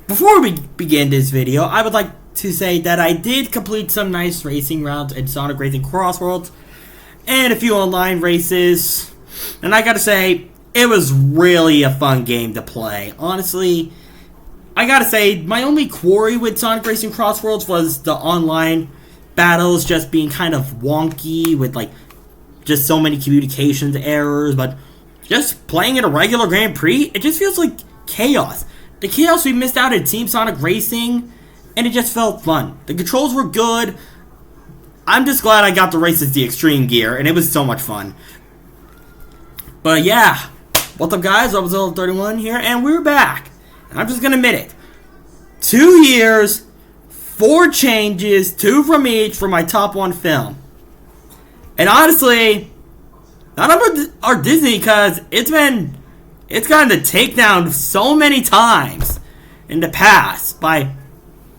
Before we begin this video, I would like to say that I did complete some nice racing rounds in Sonic Racing Crossworlds and a few online races, and I gotta say, it was really a fun game to play. Honestly, I gotta say, my only quarry with Sonic Racing Crossworlds was the online battles just being kind of wonky with just so many communications errors, but just playing in a regular Grand Prix, it just feels like chaos. The chaos we missed out in Team Sonic Racing, and it just felt fun. The controls were good. I'm just glad I got to race as the Extreme Gear, and it was so much fun. But yeah, what's up guys, Rebel31 here, and we're back. And I'm just gonna admit it. 2 years, 4 changes, 2 from each for my top 1 film. And honestly, none of them are Disney because it's gotten the takedown so many times in the past by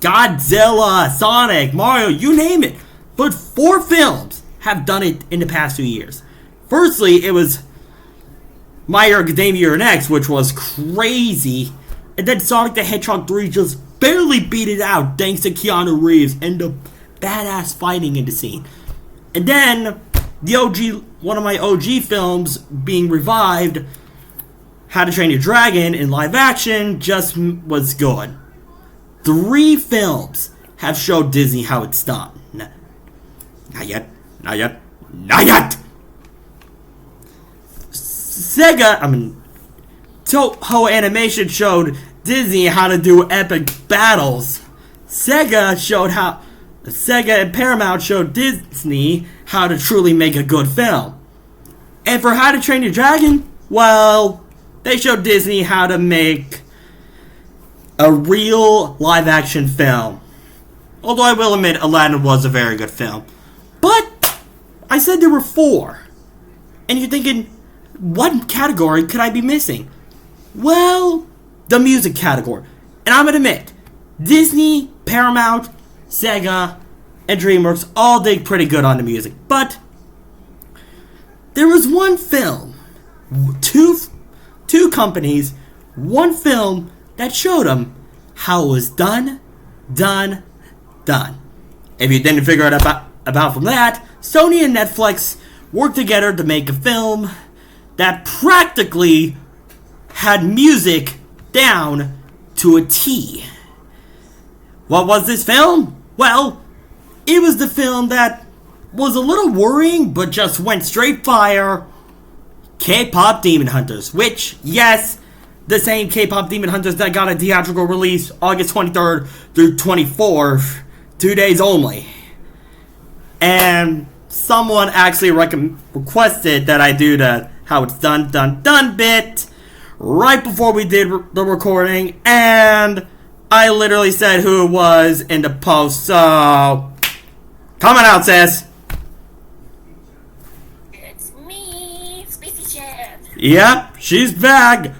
Godzilla, Sonic, Mario, you name it. But 4 films have done it in the past 2 years. Firstly, it was My Hero Academia Next, which was crazy. And then Sonic the Hedgehog 3 just barely beat it out thanks to Keanu Reeves and the badass fighting in the scene. And then the OG, one of my OG films being revived, How to Train Your Dragon in live action, just was good. 3 films have showed Disney how it's done. Not yet. Toho Animation showed Disney how to do epic battles. Sega and Paramount showed Disney how to truly make a good film. And for How to Train Your Dragon, well, they showed Disney how to make a real live-action film. Although I will admit, Aladdin was a very good film. But I said there were 4. And you're thinking, what category could I be missing? Well, the music category. And I'm gonna admit, Disney, Paramount, Sega, and DreamWorks all did pretty good on the music. But there was one film, two companies, one film that showed them how it was done. If you didn't figure it about from that, Sony and Netflix worked together to make a film that practically had music down to a T. What was this film? Well, it was the film that was a little worrying, but just went straight fire. K-Pop Demon Hunters, which, yes, the same K-Pop Demon Hunters that got a theatrical release August 23rd through 24th, 2 days only. And someone actually requested that I do the how it's done bit right before we did the recording, and I literally said who it was in the post, so come on out, sis. It's me, Spacey Chan. Yep, she's back.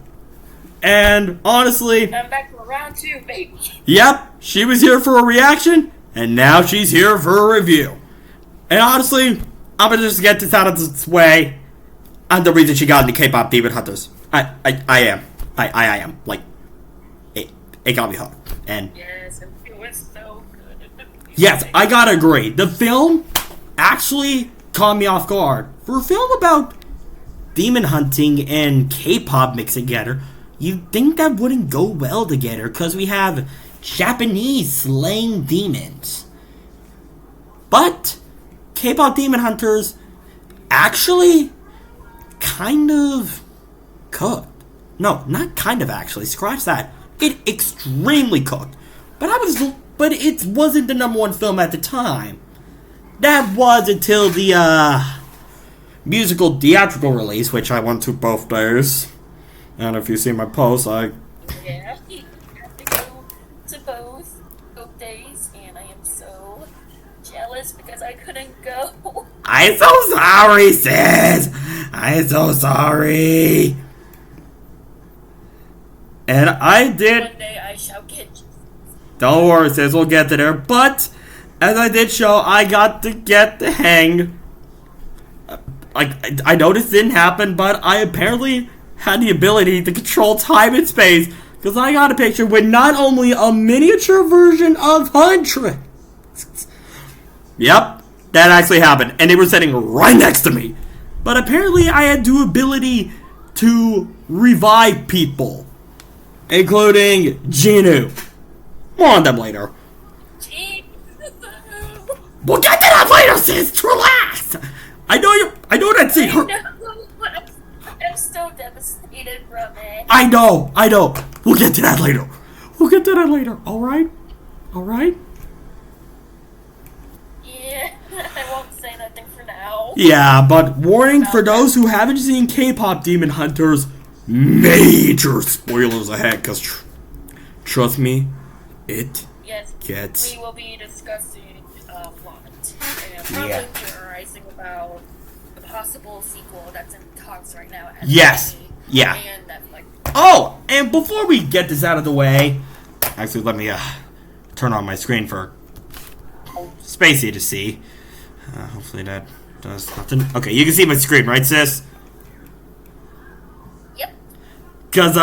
And honestly, I'm back for round 2, baby. Yep, she was here for a reaction, and now she's here for a review. And honestly, I'm gonna just get this out of this way. I'm the reason she got into K-Pop Demon Hunters. I am. Like, it got me hooked. And yes, it was so good. yes, I gotta agree. The film actually caught me off guard. For a film about demon hunting and K-pop mixed together, you'd think that wouldn't go well together because we have Japanese slaying demons. But K-Pop Demon Hunters actually kind of cooked. No, not kind of actually. Scratch that. It extremely cooked. But it wasn't the #1 film at the time. That was until the musical theatrical release, which I went to both days. And if you see my posts, Yeah, you have to go to both days, and I am so jealous because I couldn't go. I'm so sorry, sis. I'm so sorry. And I did. One day I shall get you. Don't worry, sis. We'll get to there. But as I did show, I got to get the hang. I know this didn't happen, but I apparently had the ability to control time and space Because I got a picture with not only a miniature version of Huntrix. Yep, that actually happened. And they were sitting right next to me. But apparently I had the ability to revive people. Including Genu. More on them later. We'll get to that later, sis! Relax! I know that's it. I'm so devastated from it. I know. We'll get to that later. Alright? Yeah, I won't say nothing for now. Yeah, but warning for those who haven't seen K-pop Demon Hunters, major spoilers ahead, because trust me, it gets... we will be discussing a lot, and probably theorizing about the possible sequel that's in talks right now. Yes, yeah. And Netflix. Oh, and before we get this out of the way, actually let me turn on my screen for Spacey to see. Hopefully that does nothing. Okay, you can see my screen, right, sis? Yep. Because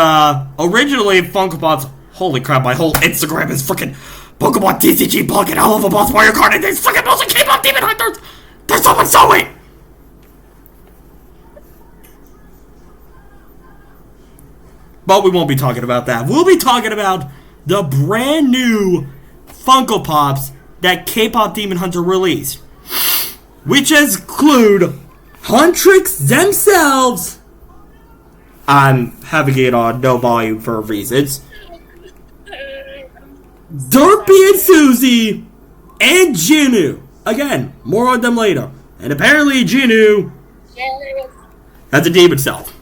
originally Funko Pop's, holy crap, my whole Instagram is freaking Pokemon TCG Block and Hell of a Boss Mario Kart, and there's freaking mostly K-pop Demon Hunters. There's someone sewing. But we won't be talking about that. We'll be talking about the brand new Funko Pops that K-pop Demon Hunter released, which include Huntrix themselves. I'm having it on no volume for reasons. Derpy and Susie and Genu. Again, more on them later. And apparently Genu has a demon self.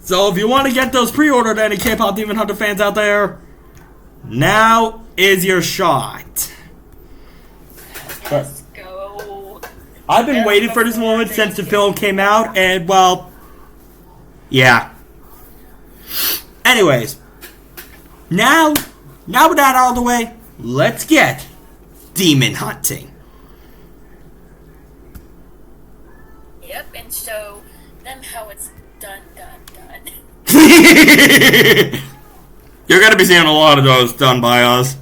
So if you want to get those pre-ordered, any K-pop Demon Hunter fans out there, now is your shot. Let's go. I've been waiting for this moment since the film came out, and well, yeah. Anyways, now with that out of the way, let's get demon hunting. Yep, and show them how it's done. You're gonna be seeing a lot of those done by us.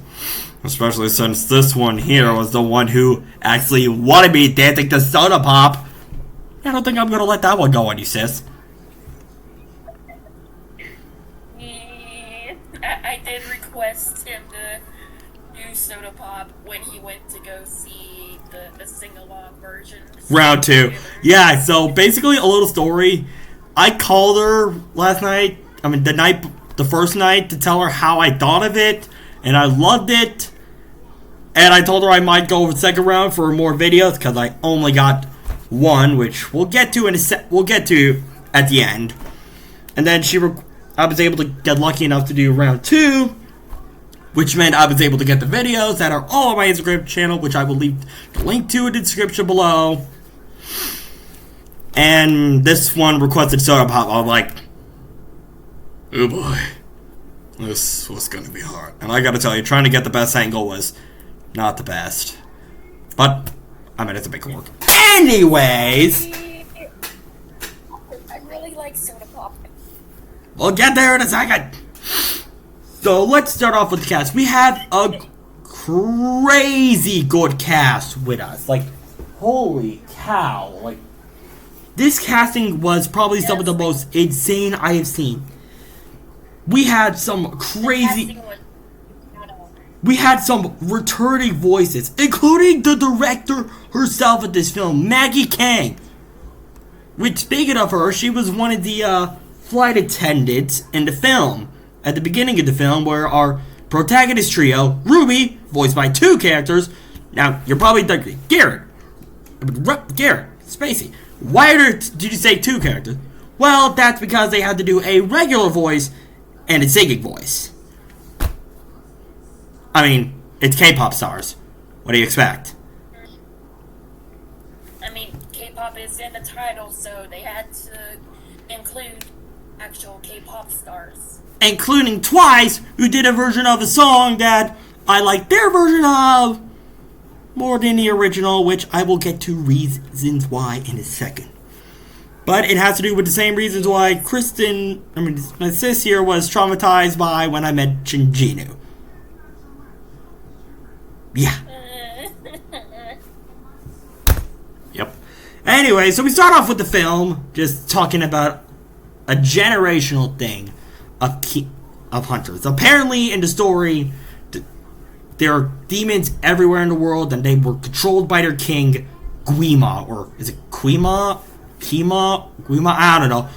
Especially since this one here was the one who actually wanted me dancing to Soda Pop. I don't think I'm gonna let that one go on you, sis. I did request him to do Soda Pop when he went to go see the sing-along version. Round 2. Yeah, so basically a little story. I called her last night, the first night, to tell her how I thought of it, and I loved it. And I told her I might go over the second round for more videos because I only got one, which we'll get to at the end. And then I was able to get lucky enough to do round 2, which meant I was able to get the videos that are all on my Instagram channel, which I will leave the link to in the description below. And this one requested Soda Pop. I'm like, oh boy, this was gonna be hard. And I gotta tell you, trying to get the best angle was not the best. But I managed to make it work. Anyways, I really like Soda Pop. We'll get there in a second. So let's start off with the cast. We have a crazy good cast with us. Like, holy cow. Like, this casting was probably some of the most insane I have seen. We had some crazy... We had some returning voices, including the director herself of this film, Maggie Kang. Which, speaking of her, she was one of the flight attendants in the film. At the beginning of the film, where our protagonist trio, Ruby, voiced by 2 characters. Now, you're probably thinking, Garrett, Spacey, why did you say 2 characters? Well, that's because they had to do a regular voice and a singing voice. I mean, it's K-pop stars. What do you expect? I mean, K-pop is in the title, so they had to include actual K-pop stars. Including Twice, who did a version of a song that I like their version of more than the original, which I will get to reasons why in a second. But it has to do with the same reasons why my sis here was traumatized by when I mentioned Genu. Yeah. Yep. Anyway, so we start off with the film, just talking about a generational thing of hunters. Apparently, in the story, there are demons everywhere in the world, and they were controlled by their king, Guima, or is it Guima? Guima? I don't know.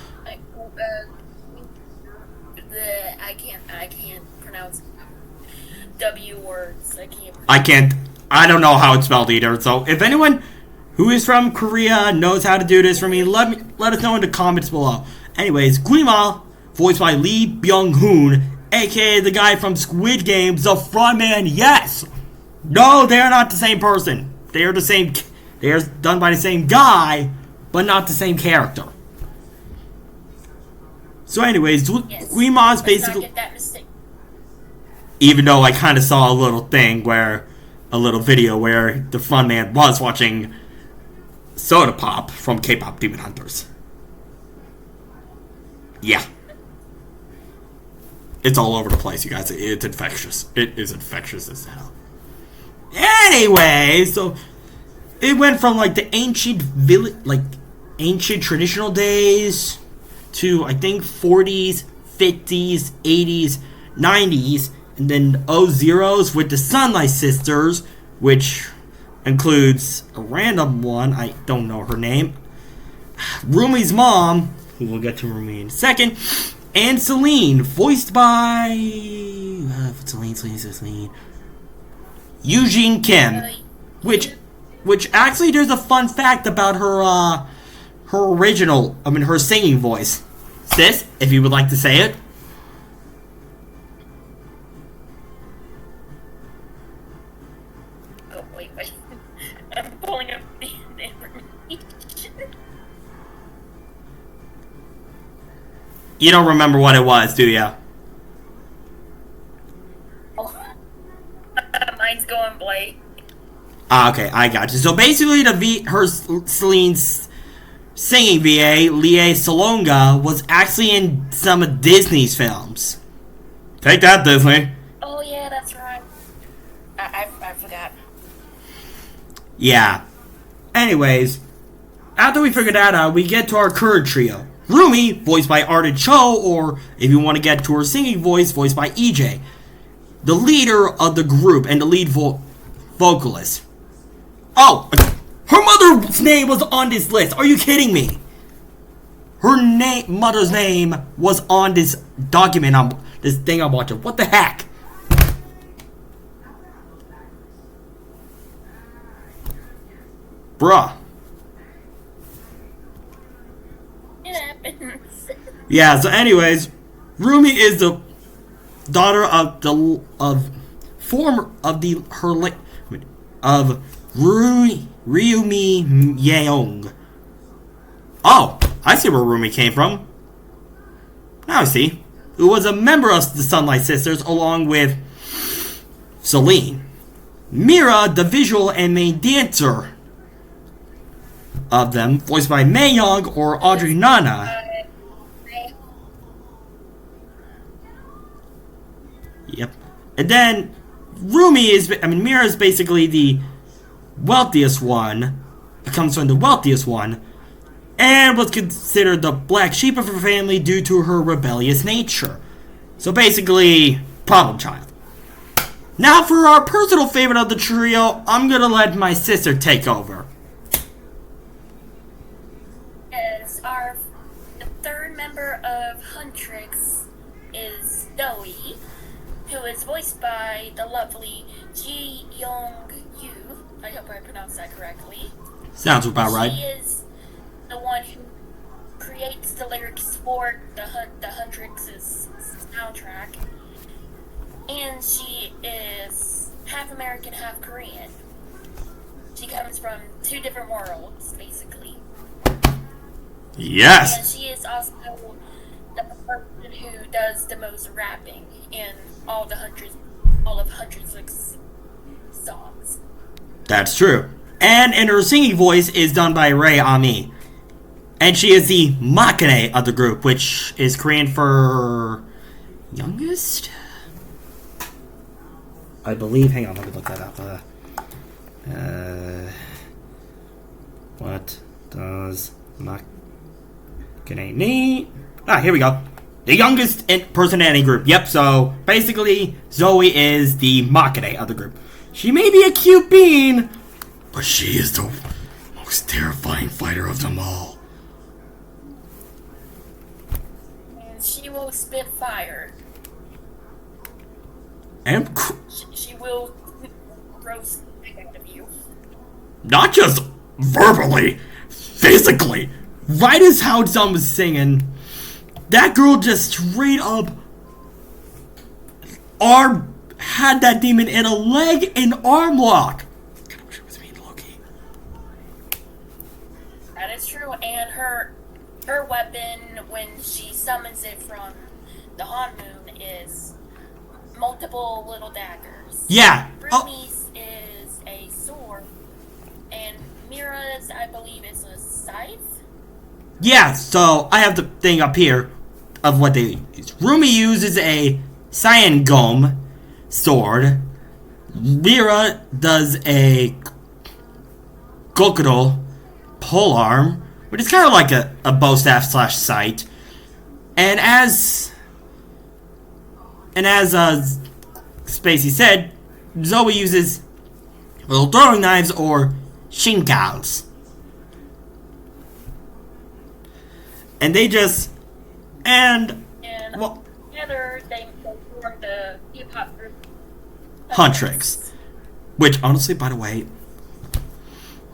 I can't pronounce W words. I can't. I don't know how it's spelled either. So if anyone who is from Korea knows how to do this for me, let us know in the comments below. Anyways, Guima, voiced by Lee Byung-hun, aka the guy from Squid Games, the frontman. Yes. No, they are not the same person. They are the same. They are done by the same guy, but not the same character. So anyways, yes. Guima's basically... Not get that mistake. Even though I kind of saw a little video where the frontman was watching Soda Pop from K-Pop Demon Hunters. Yeah. It's all over the place, you guys. It's infectious. It is infectious as hell. Anyway, so... it went from like the ancient traditional days to I think 40s, 50s, 80s, 90s, and then 00s with the Sunlight Sisters, which includes a random one, I don't know her name, Rumi's mom, who we'll get to Rumi in a second, and Celine, voiced by Celine, Eugene Kim, which actually there's a fun fact about her her singing voice. Sis, if you would like to say it. Oh, wait. I'm pulling up the information. You don't remember what it was, do ya? Oh. Mine's going blank. Okay, I got you. So basically, Celine's singing VA, Lie Salonga, was actually in some of Disney's films. Take that, Disney. Oh yeah, that's right. I forgot. Yeah. Anyways, after we figured that out, we get to our current trio. Rumi, voiced by Arden Cho, or if you want to get to her singing voice, voiced by EJ. The leader of the group and the lead vocalist. Oh, her mother's name was on this list. Are you kidding me? Her mother's name was on this document, this thing I'm watching. What the heck? Bruh. It happens. Yeah, so anyways, Rumi is the daughter of Ryumi Yeong. Oh, I see where Rumi came from. Now I see. Who was a member of the Sunlight Sisters along with Celine. Mira, the visual and main dancer of them, voiced by Mei Young or Audrey Nana. Yep. And then Mira is basically the wealthiest one. It comes from the wealthiest one. And was considered the black sheep of her family due to her rebellious nature. So basically, problem child. Now for our personal favorite of the trio, I'm gonna let my sister take over. Yes, the third member of Huntrix is Zoe, who is voiced by the lovely Ji Young-yu. I hope I pronounced that correctly. Sounds about right. She is the one who creates the lyrics for the Huntrix's soundtrack. And she is half American, half Korean. She comes from two different worlds, basically. Yes! And she is also the person who does the most rapping in all of Huntrix's songs. That's true. And her singing voice is done by Rei Ami. And she is the maknae of the group, which is Korean for youngest? I believe. Hang on, let me look that up. What does maknae need? Here we go. The youngest person in any group. Yep, so basically, Zoe is the maknae of the group. She may be a cute bean, but she is the most terrifying fighter of them all. And she will spit fire. And she will roast the heck out of you. Not just verbally, physically. Right as how John was singing, that girl just straight up had that demon in a leg and arm lock. I kinda wish it was me and Loki. That is true, and her weapon when she summons it from the Han Moon is multiple little daggers. Yeah. Rumi's is a sword, and Mira's, I believe, is a scythe. Yeah, so I have the thing up here of what they use. Rumi uses a Cyangome sword. Mira does a Gokuro polearm, which is kind of like a bow staff / sight. And as Spacey said, Zoe uses little throwing knives or shinkals. And they just well, together they form the hip-hop group Huntrix. Which, honestly, by the way,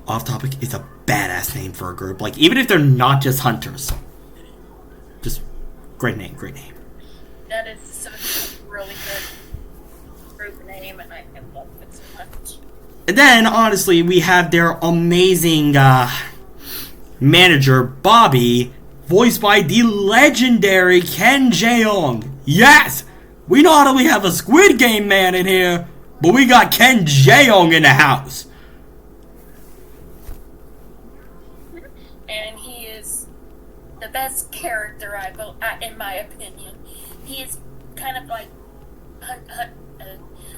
off topic, is a badass name for a group. Like, even if they're not just hunters. Just, great name. That is such a really good group name, and I love it so much. And then, honestly, we have their amazing manager, Bobby, voiced by the legendary Ken Jeong. Yes! We not only have a Squid Game man in here, but we got Ken Jeong in the house. And he is the best character, in my opinion. He is kind of like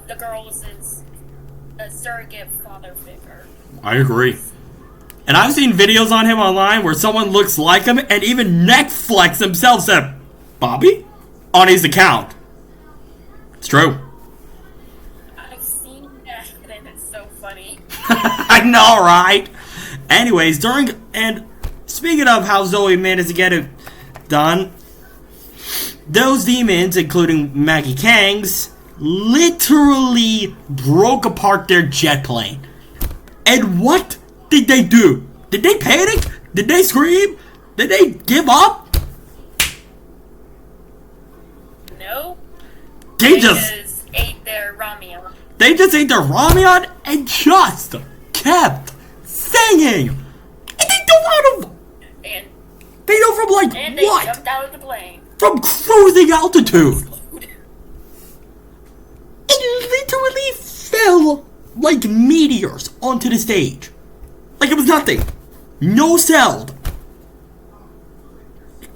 the girls' a surrogate father figure. I agree. And I've seen videos on him online where someone looks like him and even neck flex themselves said, Bobby? On his account. It's true. I've seen that and it's so funny. I know, right? Anyways, and speaking of how Zoe managed to get it done, those demons, including Maggie Kang's, literally broke apart their jet plane. And what did they do? Did they panic? Did they scream? Did they give up? No. They just ate their ramen. They just ate their ramen and just kept singing. And they don't out of. And they know from like and they what? Jumped out of the plane. From cruising altitude. It literally fell like meteors onto the stage. Like it was nothing. No sound.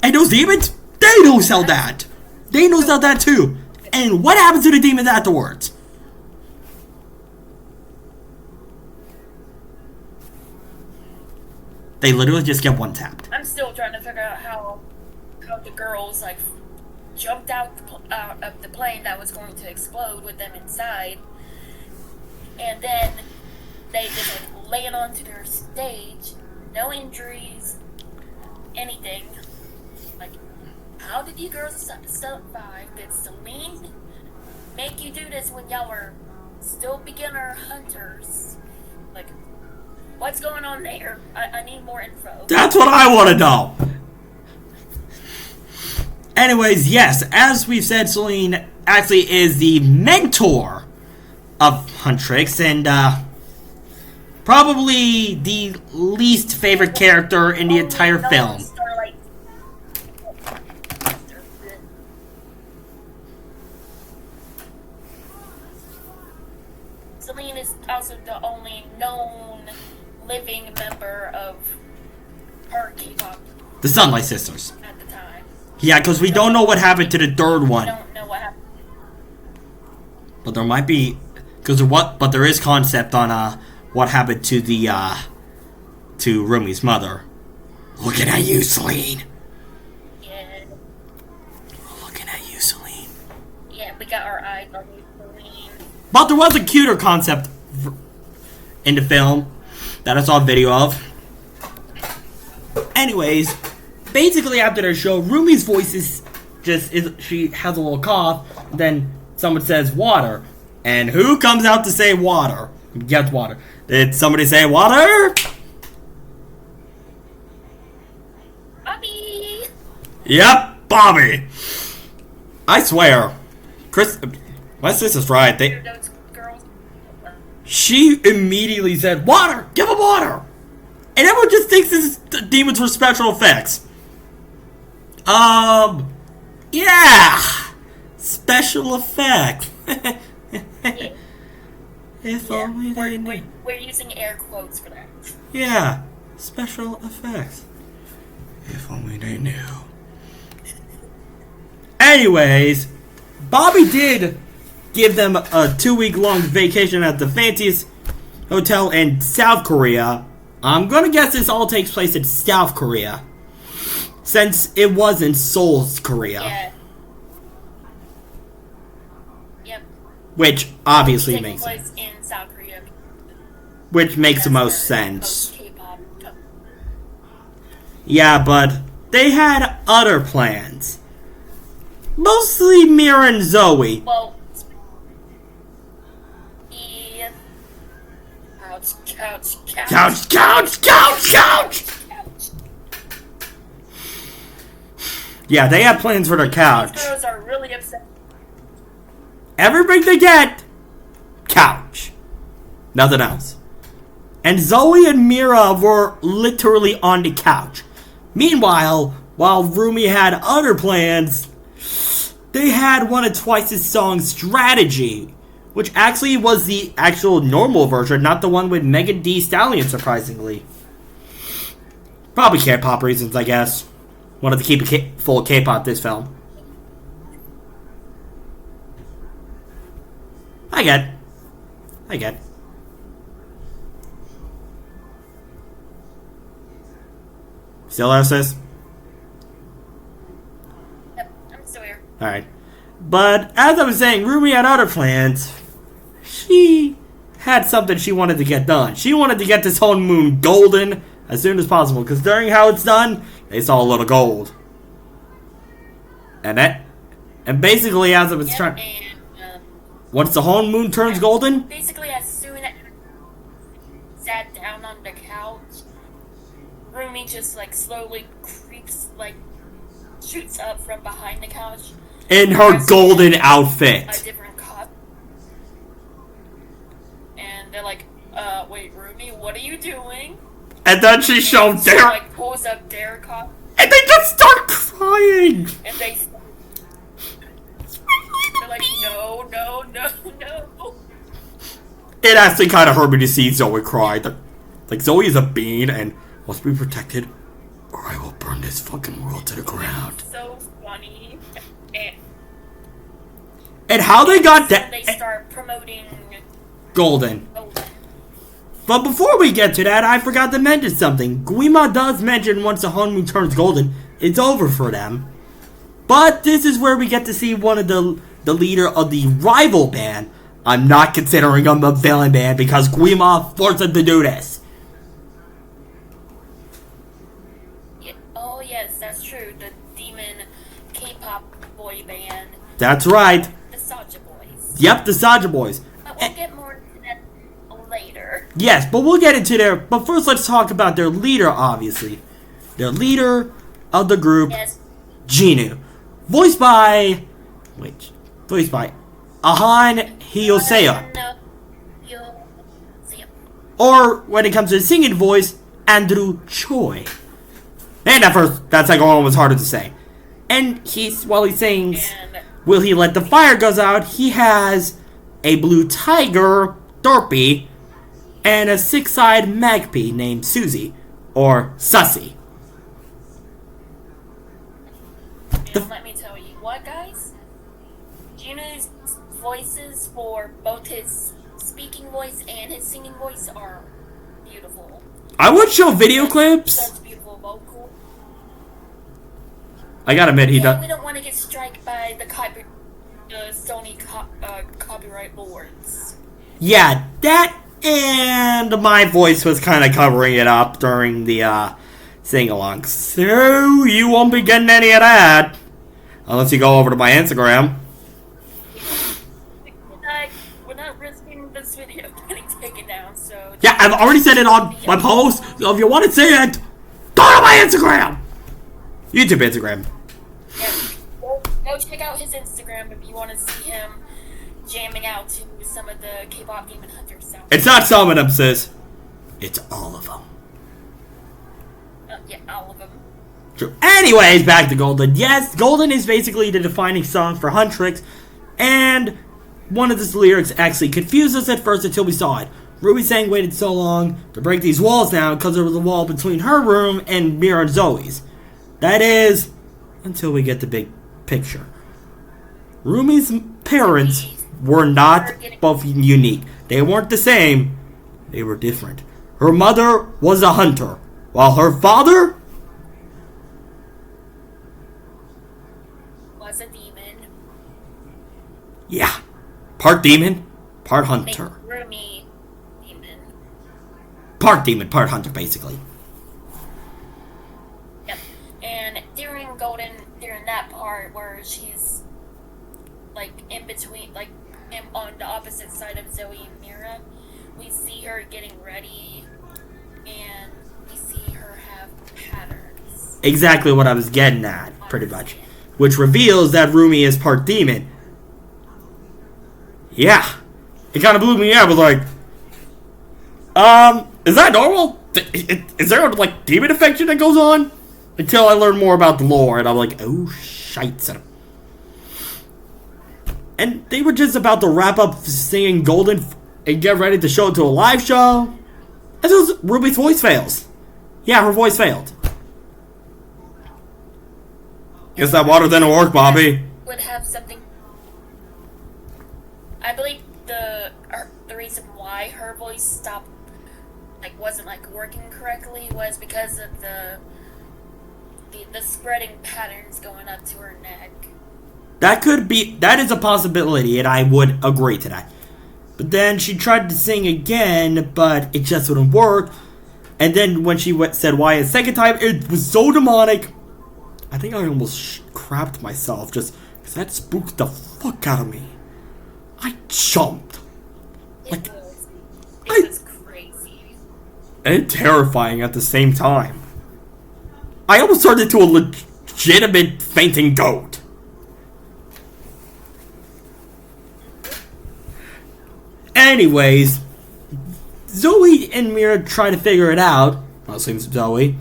And those demons, they don't sell that. They don't sell that too. And what happens to the demons afterwards? They literally just get one tapped. I'm still trying to figure out how the girls like jumped out of the plane that was going to explode with them inside, and then they just like land onto their stage, no injuries, anything. Like, how did you girls survive? Did Celine make you do this when y'all were still beginner hunters? Like, what's going on there? I need more info. That's what I want to know. Anyways, yes, as we've said, Celine actually is the mentor of Huntrix, and probably the least favorite character in the entire film. Celine is also the only known living member of her K-pop The Sunlight Sisters. at the time. Yeah, because we don't know what happened to the third I one. don't know what happened. But there might be, but there is concept on what happened to the to Rumi's mother. Looking at you, Celine. Yeah. Looking at you, Celine. Yeah, we got our eyes on you, Celine. But there was a cuter concept in the film that I saw a video of. Anyways, basically after the show, Rumi's voice she has a little cough, then someone says water. And who comes out to say water? Get water. Did somebody say water? Bobby! Yep, Bobby. I swear. My sister's right. Those girls. She immediately said, water! Give him water! And everyone just thinks this is demons for special effects. Yeah! Special effect. If only they knew. We're using air quotes for that. Yeah, special effects. If only they knew. Anyways, Bobby did give them a 2-week-long vacation at the fanciest hotel in South Korea. I'm gonna guess this all takes place in South Korea, since it was in Seoul, Korea. Yeah. Yep. Which obviously Taking makes place in South Korea. which makes the That's most where sense. most K-pop. Yeah, but they had other plans. Mostly Mira and Zoe. Well, yeah. Couch. Couch! Yeah, they had plans for their couch. These girls are really upset. Everything they get, couch. Nothing else. And Zoe and Mira were literally on the couch. Meanwhile, while Rumi had other plans, they had one of Twice's songs, Strategy, which actually was the actual normal version, not the one with Megan Thee Stallion, surprisingly. Probably K-pop reasons, I guess. Wanted to keep it full of K-pop this film. I get. Still there, sis? Yep, I'm still here. Alright. But, as I was saying, Rumi had other plans. She had something she wanted to get done. She wanted to get this whole moon golden as soon as possible, because during how it's done, they saw a little gold. And basically, as I was Yep, trying... and, Once the whole moon turns golden, basically, as soon as sat down on the couch, Rumi just slowly creeps, shoots up from behind the couch. in her golden outfit. A different cop. And they're like, wait, Rumi, what are you doing? And then she showed She, Derek, pulls up their cop, and they just start crying. and they're like, no. It actually kind of hurt me to see Zoe cry. Like, Zoe is a being and must be protected, or I will burn this fucking world to the ground. So funny. And how they got So that they start promoting golden. Golden. But before we get to that, I forgot to mention something. Guima does mention once the honeymoon turns golden, it's over for them. But this is where we get to see one of the leader of the rival band. I'm not considering them a villain band because Guima forced them to do this. Yeah. Oh yes, that's true. The demon K-pop boy band. That's right. The Saja Boys. Yep, the Saja Boys. But we'll get more to that later. Yes, but we'll get into their... But first, let's talk about their leader, obviously. Their leader of the group, Yes. Jinu. Voiced by Ahan Hyoseo. No. You'll see him. Or, when it comes to the singing voice, Andrew Choi. And at first, that second one was harder to say. And while he sings, And Will He Let the Fire Goes Out, he has a blue tiger, Dorpy, and a six-eyed magpie named Susie, or Sussy. And let me tell you what, guys. Juno's voices for both his speaking voice and his singing voice are beautiful. I would show video clips. Such beautiful vocal. I gotta admit, he does. We don't want to get struck by the Sony copyright boards. Yeah, that and my voice was kind of covering it up during the sing-along. So, you won't be getting any of that. Unless you go over to my Instagram. We're not risking this video getting taken down, so... Yeah, I've already said it on my post. So if you want to see it, go to my Instagram! YouTube Instagram. Yeah, go check out his Instagram if you want to see him jamming out to some of the K-pop Demon Hunter sounds. It's not some of them, sis. It's all of them. Yeah, all of them. True. Anyways, back to Golden. Yes, Golden is basically the defining song for Huntrix, and one of the lyrics actually confused us at first until we saw it. Ruby sang waited so long to break these walls down because there was a wall between her room and Mira and Zoe's. That is, until we get the big picture. Rumi's parents were not both unique. They weren't the same. They were different. Her mother was a hunter, while her father was a demon. Yeah. Part demon, part hunter. Rumi demon. Part demon, part hunter, basically. Yep. And during Golden, during that part where she's like in between, like on the opposite side of Zoe and Mira, we see her getting ready, and we see her have patterns. Exactly what I was getting at, pretty much. Which reveals that Rumi is part demon. Yeah. It kind of blew me out. I was like, is that normal? Is there, like, demon affection that goes on? Until I learned more about the lore, and I'm like, oh, shite. And they were just about to wrap up singing Golden and get ready to show it to a live show. And so Ruby's voice fails. Yeah, her voice failed. Guess that water didn't work, Bobby. Would have something. I believe the reason why her voice stopped, like, wasn't like working correctly, was because of the spreading patterns going up to her neck. That is a possibility, and I would agree to that. But then she tried to sing again, but it just wouldn't work. And then when she said why a second time, it was so demonic. I think I almost crapped myself just because that spooked the fuck out of me. I jumped. It was crazy. And terrifying at the same time. I almost turned into a legitimate fainting goat. Anyways, Zoe and Mira try to figure it out. Mostly Zoe.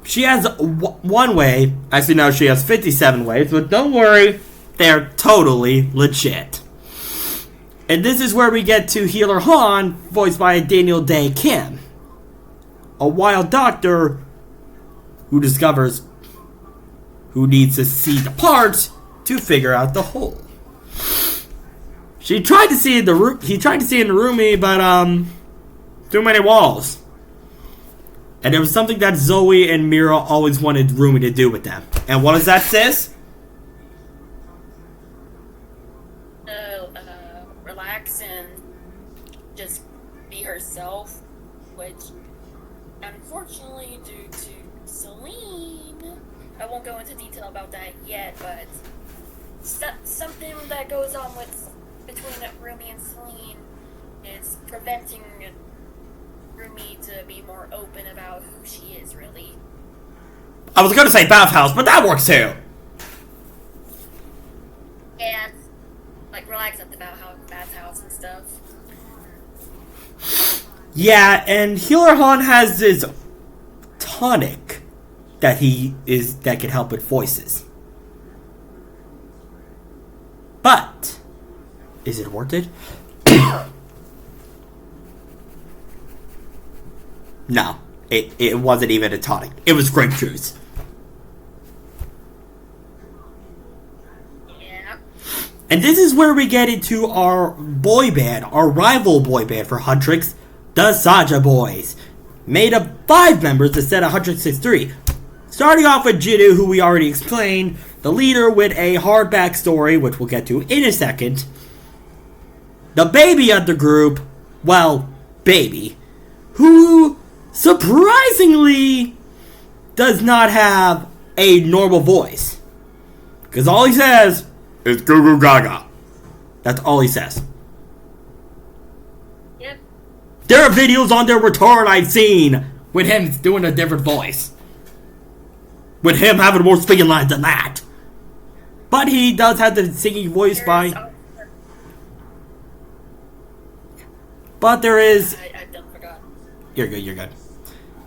She has one way. Actually, no, she has 57 ways. But don't worry, they're totally legit. And this is where we get to Healer Han, voiced by Daniel Day Kim. A wild doctor who discovers who needs to see the parts to figure out the whole. He tried to see in the Rumi, but too many walls. And it was something that Zoe and Mira always wanted Rumi to do with them. And what is that, sis? Relax and just be herself, which unfortunately due to Celine, I won't go into detail about that yet, but something that goes on between Rumi and Celine is preventing Rumi to be more open about who she is, really. I was going to say bathhouse, but that works too. And, like, relax at the bathhouse and stuff. Yeah, and Healer Han has this tonic that can help with voices. But is it worth it? No, it wasn't even a tonic. It was grape juice. And this is where we get into our boy band, our rival boy band for Huntrix, the Saja Boys. Made of 5 members instead of Huntrix is 3. Starting off with Jinu, who we already explained, the leader with a hard backstory, which we'll get to in a second. The baby of the group, well, baby, who surprisingly does not have a normal voice. Because all he says is goo goo gaga. That's all he says. Yep. There are videos on their return I've seen with him doing a different voice. With him having more speaking lines than that. But he does have the singing voice by... But there is... I done forgot. You're good, you're good.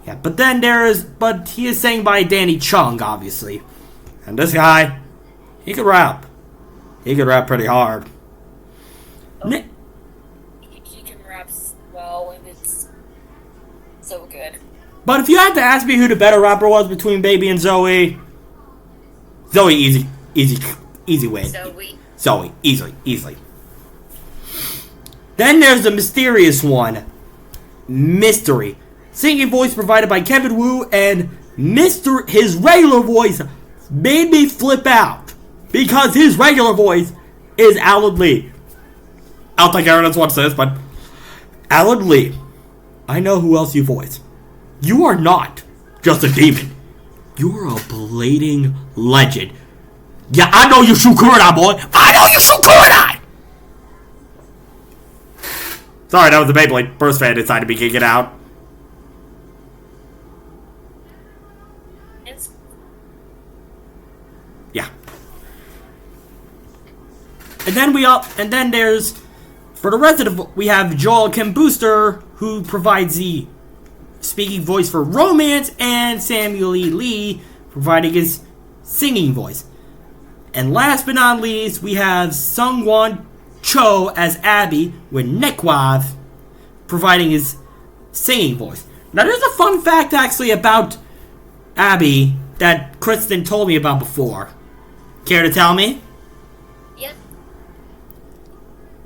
Yeah, but then there is... But he is sang by Danny Chung, obviously. And this guy, he could rap. He could rap pretty hard. Oh. He can rap well, and it's so good. But if you had to ask me who the better rapper was between Baby and Zoe... Zoe, easy win. Zoe, easily. Then there's the mysterious one, Mystery. Singing voice provided by Kevin Wu, and his regular voice made me flip out. Because his regular voice is Alan Lee. I don't think everyone wants this, but... Alan Lee, I know who else you voice. You are not just a demon. You're a blading legend. Yeah, I know you shoot kunai, boy. I know you shoot kunai! Sorry, that was the Beyblade. Burst fan decided to be kicking out. Yeah. And then there's, for the rest of the, we have Joel Kim Booster, who provides the speaking voice for Romance, and Samuel E. Lee providing his singing voice. And last but not least, we have Sungwon Cho as Abby, with Nekwav providing his singing voice. Now, there's a fun fact actually about Abby that Kristen told me about before. Care to tell me? Yep.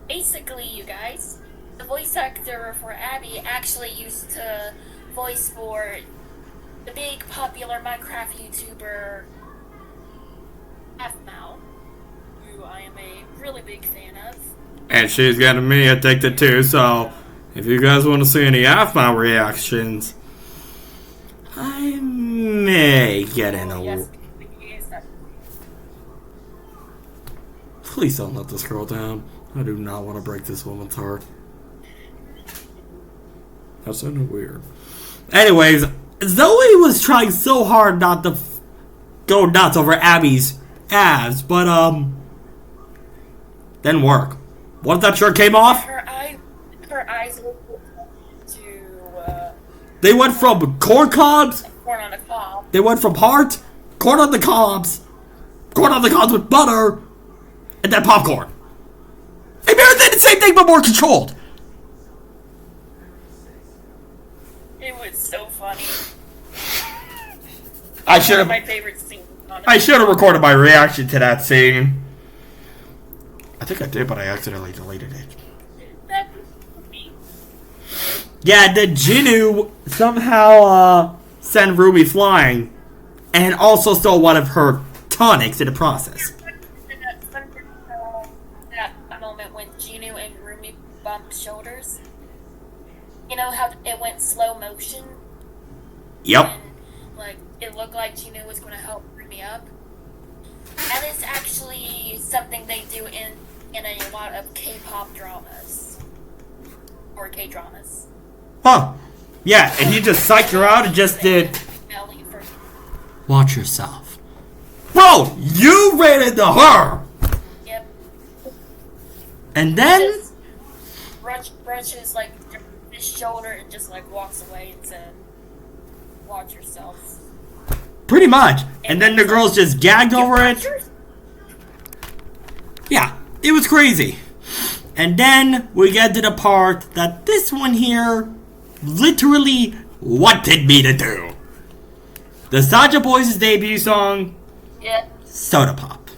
Basically, you guys, the voice actor for Abby actually used to voice for the big popular Minecraft YouTuber Halfmouth, who I am a really big fan of. And she's getting me addicted too, so if you guys want to see any Halfmouth reactions, I may get in a... Yes. Please don't let this girl down. I do not want to break this woman's heart. That sounded weird. Anyways, Zoe was trying so hard not to go nuts over Abby's abs, but didn't work. What if that shirt came off? Her eyes went to they went from corn cobs. corn on the cob. They went from heart, corn on the cobs with butter, and then popcorn. Hey, Mary did the same thing but more controlled. It was so funny. I should have. My favorite scene. I should have recorded my reaction to that scene. I think I did, but I accidentally deleted it. Yeah, the Jinu somehow sent Ruby flying, and also stole one of her tonics in the process. That moment when Jinu and Rumi bumped shoulders. You know how it went slow motion? Yep. And, like, it looked like Jinu was going to help Rumi up. And it's actually something they do in a lot of K-pop dramas. Or K-dramas. Huh. Yeah, and he just psyched her out and just did... Watch yourself. Bro, you ran into her! Yep. And then... Brushes, like, his shoulder and just, like, walks away and said, watch yourself. Pretty much. And then the girls just gagged over it. Yeah, it was crazy. And then we get to the part that this one here literally wanted me to do. The Saja Boys' debut song, Yeah. Soda Pop.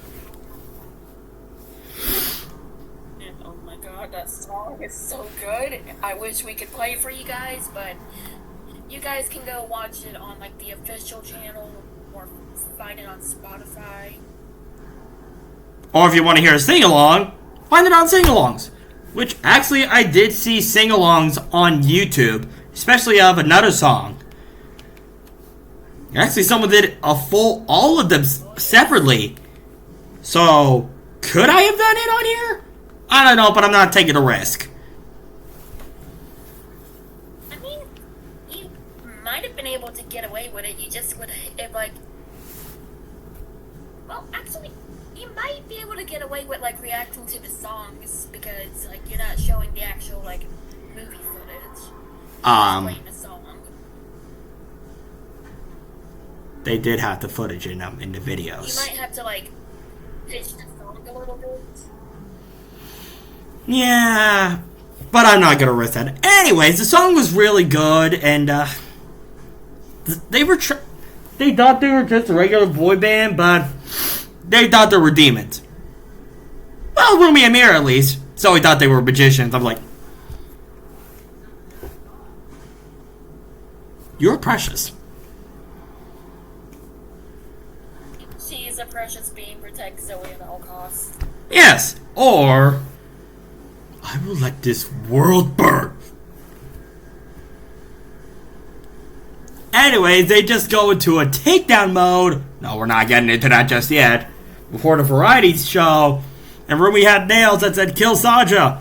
song is so good. I wish we could play it for you guys, but you guys can go watch it on like the official channel or find it on Spotify. Or if you want to hear a sing-along, find it on sing-alongs. Which, actually, I did see sing-alongs on YouTube, especially of another song. Actually, someone did all of them separately. So, could I have done it on here? I don't know, but I'm not taking a risk. I mean, you might have been able to get away with it. You just would have, like... Well, actually... You might be able to get away with, like, reacting to the songs because, like, you're not showing the actual, like, movie footage. Playing the song. They did have the footage in them in the videos. You might have to, like, pitch the song a little bit. Yeah, but I'm not gonna risk that. Anyways, the song was really good, and they thought they were just a regular boy band, but they thought they were demons. Well, Rumi and Mir at least. So we thought they were magicians. I'm like, you're precious. She is a precious being. Protect Zoe at all costs. Yes, or I will let this world burn. Anyways, they just go into a takedown mode. No, we're not getting into that just yet. Before the variety show, and Rumi had nails that said "Kill Saja."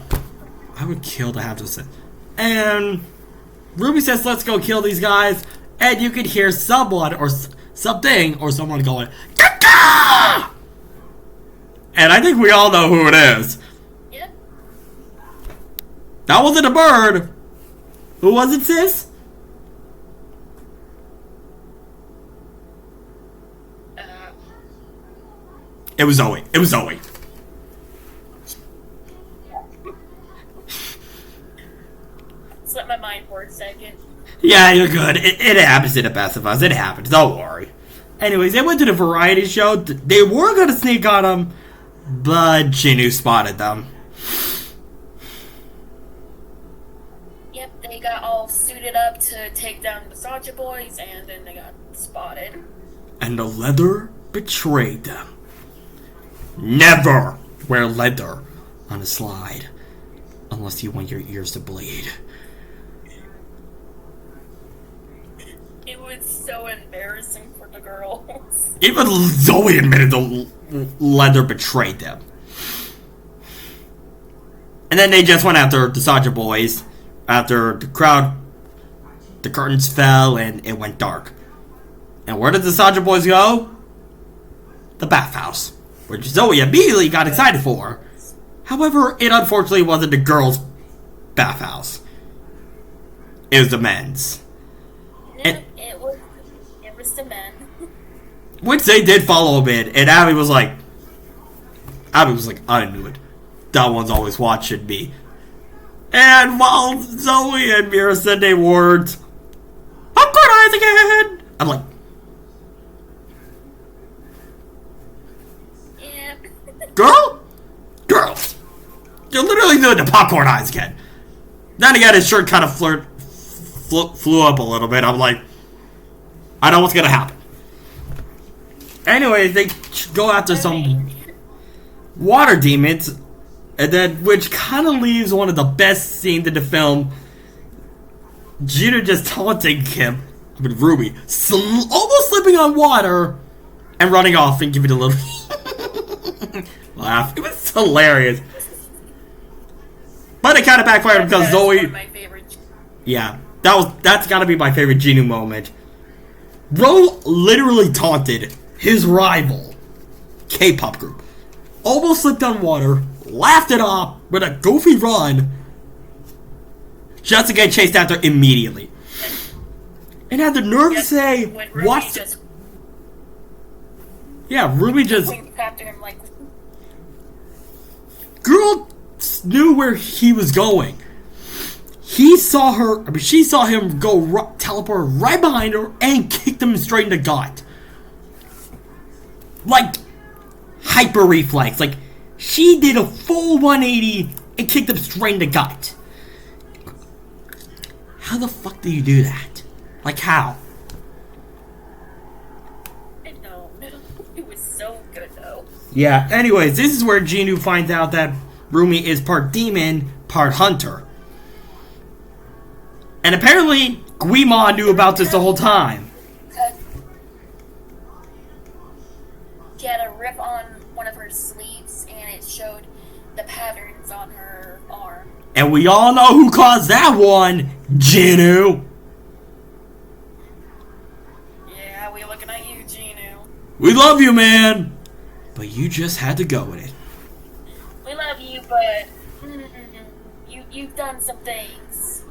I would kill to have to say. And Rumi says, "Let's go kill these guys." And you could hear someone or something or someone going, "Kaka!" And I think we all know who it is. Yep. That wasn't a bird. Who was it, sis? It was Zoe. It was Zoe. Slipped my mind for a second. Yeah, you're good. It happens to the best of us. It happens. Don't worry. Anyways, they went to the variety show. They were going to sneak on them, but Jinu spotted them. Yep, they got all suited up to take down the Saja boys, and then they got spotted. And the leather betrayed them. Never wear leather on a slide unless you want your ears to bleed. It was so embarrassing for the girls. Even Zoe admitted the leather betrayed them. And then they just went after the Saja boys. After the curtains fell and it went dark. And where did the Saja boys go? The bathhouse, which Zoe immediately got excited for. However, it unfortunately wasn't the girls' bathhouse. It was the men's. No, it was the men. Which they did follow a bit, and Abby was like, I knew it. That one's always watching me. And while Zoe and Mira said they weren't, popcorn eyes again! I'm like, Yeah. girl, you're literally doing the popcorn eyes again. Then again, his shirt kind of flew up a little bit. I'm like, I know what's gonna happen. Anyways, they go after some water demons, and then which kind of leaves one of the best scenes in the film. Gina just taunting him, Ruby, almost slipping on water and running off and giving a little laugh. It was hilarious. But it kind of backfired because Zoe. My favorite. Yeah, that's got to be my favorite Genu moment. Ro literally taunted his rival K-pop group, almost slipped on water, laughed it off with a goofy run, just to get chased after immediately, and had the nerve to say, "Watch." Yeah, Ruby just. After him like. Girl knew where he was going. She saw him go teleport right behind her and kicked him straight in the gut. Like hyper reflex. Like she did a full 180 and kicked him straight in the gut. How the fuck do you do that? Like, how? I know. It was so good, though. Yeah, anyways, this is where Genu finds out that Rumi is part demon, part hunter. And apparently, Guimon knew about this the whole time. She had a rip on one of her sleeves, and it showed the patterns on her arm. And we all know who caused that one, Genu. Yeah, we looking at you, Genu. We love you, man. But you just had to go with it. We love you, but you've done some things.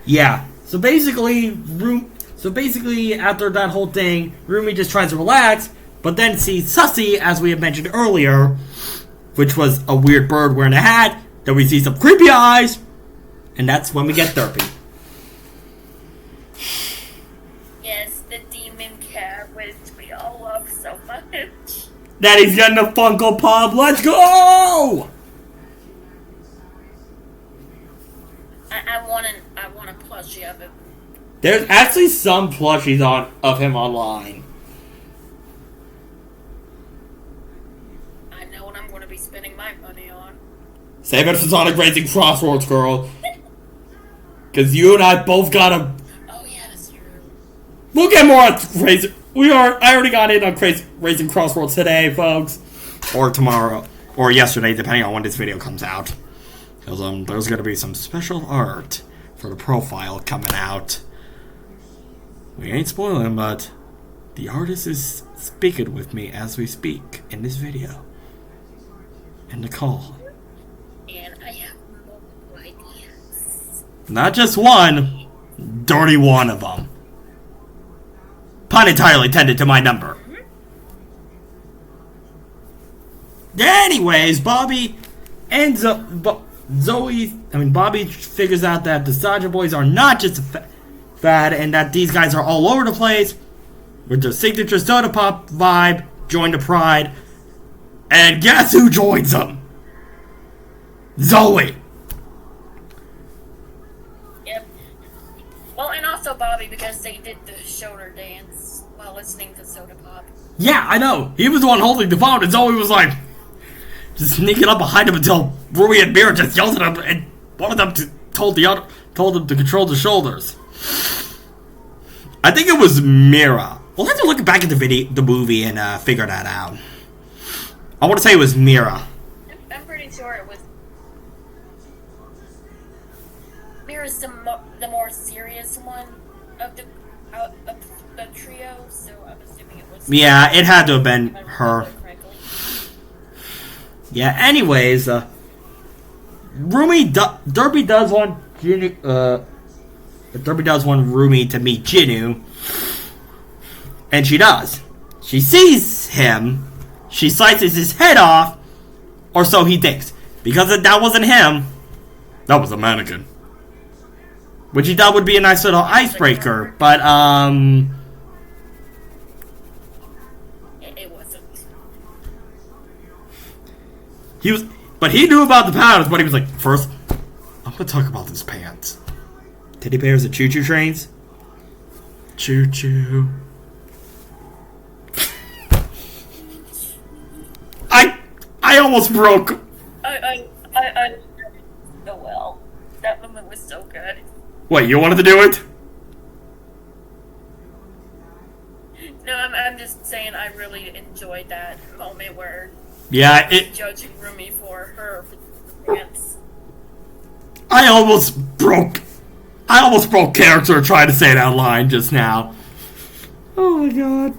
Yeah. So basically, after that whole thing, Rumi just tries to relax, but then sees Sussy, as we had mentioned earlier, which was a weird bird wearing a hat. Then we see some creepy eyes, and that's when we get Derpy. Yes, the demon cat, which we all love so much. Daddy's getting a Funko Pop. Let's go! I want a plushie of him. There's actually some plushies of him online. I know what I'm going to be spending my money on. Save it for Sonic Racing Crossworlds, girl. Because you and I both got a... Oh yeah, that's true. We'll get more on Racing... I already got in on Racing Crossworlds today, folks. Or tomorrow. Or yesterday, depending on when this video comes out. Because there's going to be some special art for the profile coming out. We ain't spoiling, but the artist is speaking with me as we speak in this video. In the call. And I have multiple ideas. Not just one, dirty one of them. Pun entirely intended to my number. Anyways, Bobby and Bobby figures out that the Saja boys are not just a fad, and that these guys are all over the place with their signature soda pop vibe. Join the pride, and guess who joins them? Zoe. Yep. Well, and also Bobby, because they did the shoulder dance while listening to Soda Pop. Yeah, I know. He was the one holding the phone, and Zoe was like just sneaking up behind him until Rumi and Mira just yelled at him, and one of them told him to control the shoulders. I think it was Mira. We'll have to look back at the movie and figure that out. I want to say it was Mira. I'm pretty sure it was. Mira's the more serious one of the trio, so I'm assuming it was. Yeah, it had to have been her. Yeah. Anyways, Derpy does want Derpy does want Rumi to meet Genu, and she does. She sees him. She slices his head off, or so he thinks, because that wasn't him. That was a mannequin, which he thought would be a nice little icebreaker, but it wasn't. He knew about the powders, but he was like, first, I'm gonna talk about these pants. Teddy bears and choo-choo trains? Choo-choo. I almost broke. I so well. That moment was so good. Wait, you wanted to do it? No, I'm just saying I really enjoyed that moment where judging Rumi for her pants. I almost broke character trying to say that line just now. Oh my god.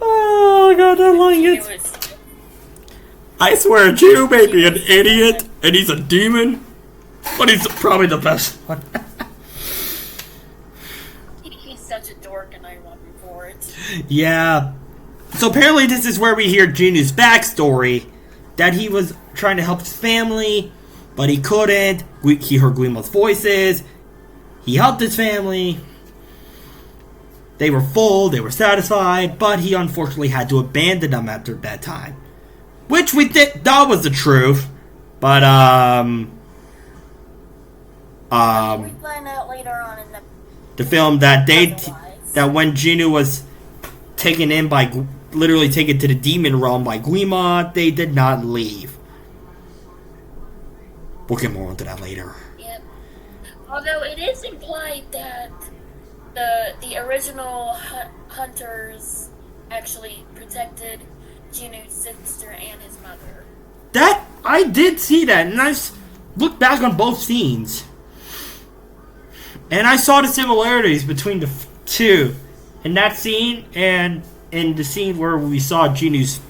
Oh my god, that line gets... I swear, Genu may be an idiot, and he's a demon, but he's probably the best one. He's such a dork, and I love him for it. Yeah. So apparently this is where we hear Genu's backstory, that he was trying to help his family, but he couldn't. He heard Guimo's voices. He helped his family. They were full, they were satisfied, but he unfortunately had to abandon them after that time. Which we thought was the truth. But, we find out later on in the film that otherwise. that when Juno was taken in by, literally taken to the demon realm by Guima, they did not leave. We'll get more into that later. Yep. Although it is implied that the original hunters actually protected Juno's sister and his mother. That, I did see that, and I looked back on both scenes. And I saw the similarities between the two. In that scene and in the scene where we saw Juno's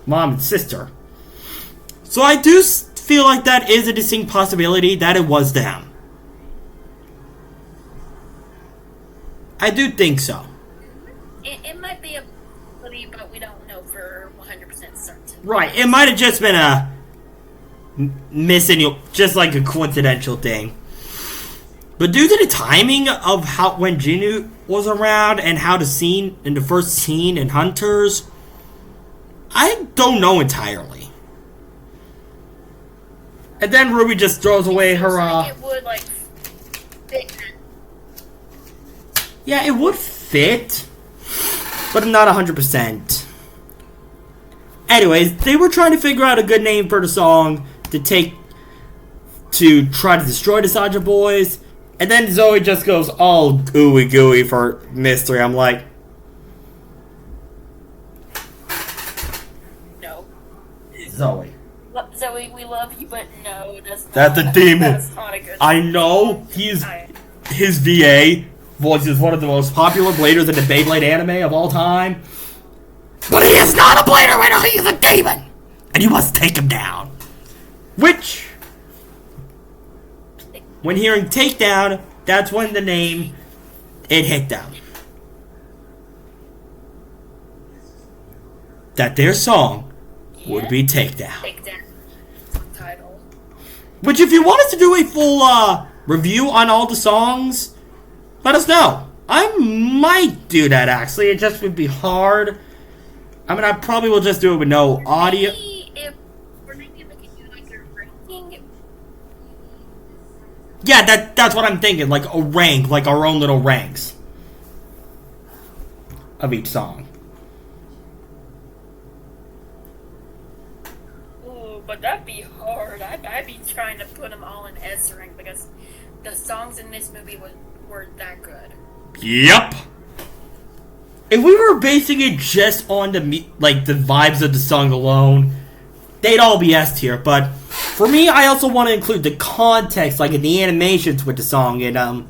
mom and sister. So I do feel like that is a distinct possibility that it was them. I do think so. It might be a possibility, but we don't know for 100% certain. Right, it might have just been a missing, just like a coincidental thing. But due to the timing of how when Juno was around and how the scene in the first scene in Hunters, I don't know entirely. And then Ruby just throws away her. Like it would fit. Yeah, it would fit, but not 100%. Anyways, they were trying to figure out a good name for the song to try to destroy the Sergeant Boys. And then Zoe just goes all ooey gooey for mystery. I'm like, no. Zoe, Zoe, we love you, but no, that's a demon. That's not a good I know his VA voices one of the most popular bladers in the Beyblade anime of all time. But he is not a blader right now, he is a demon! And you must take him down. Which, when hearing Takedown, that's when the name, it hit them. That their song would be Takedown. Takedown. Title. Which if you want us to do a full review on all the songs, let us know. I might do that actually, it just would be hard. I mean, I probably will just do it with no audio. Maybe if we're maybe we could do like a ranking. Yeah, that's what I'm thinking. Like a rank, like our own little ranks of each song. Ooh, but that'd be hard. I'd be trying to put them all in S rank because the songs in this movie were that good. Yep. If we were basing it just on the vibes of the song alone, they'd all be S tier. But for me, I also want to include the context, like in the animations with the song, and I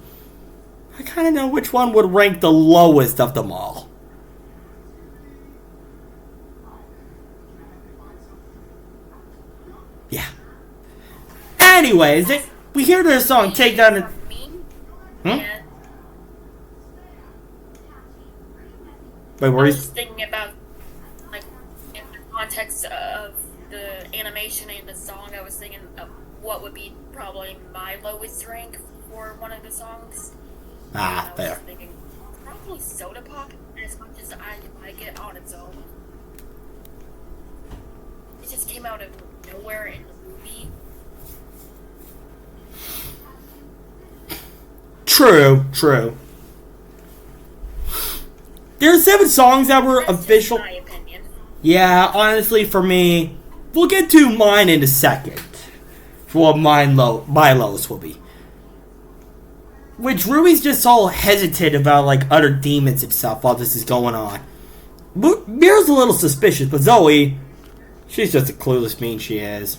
kind of know which one would rank the lowest of them all. Yeah. Anyways, we hear this song, Takedown. Wait, I were you? was thinking about, like, in the context of the animation and the song, I was thinking of what would be probably my lowest rank for one of the songs. Ah, I fair. was thinking, probably Soda Pop, as much as I like it on its own. It just came out of nowhere in the movie. True. There are 7 songs that were That's official. just my opinion. Yeah, honestly, for me, we'll get to mine in a second. For what my lowest will be. Which Ruby's just all hesitant about like other demons and stuff while this is going on. Mira's a little suspicious, but Zoe, she's just a clueless bean she is.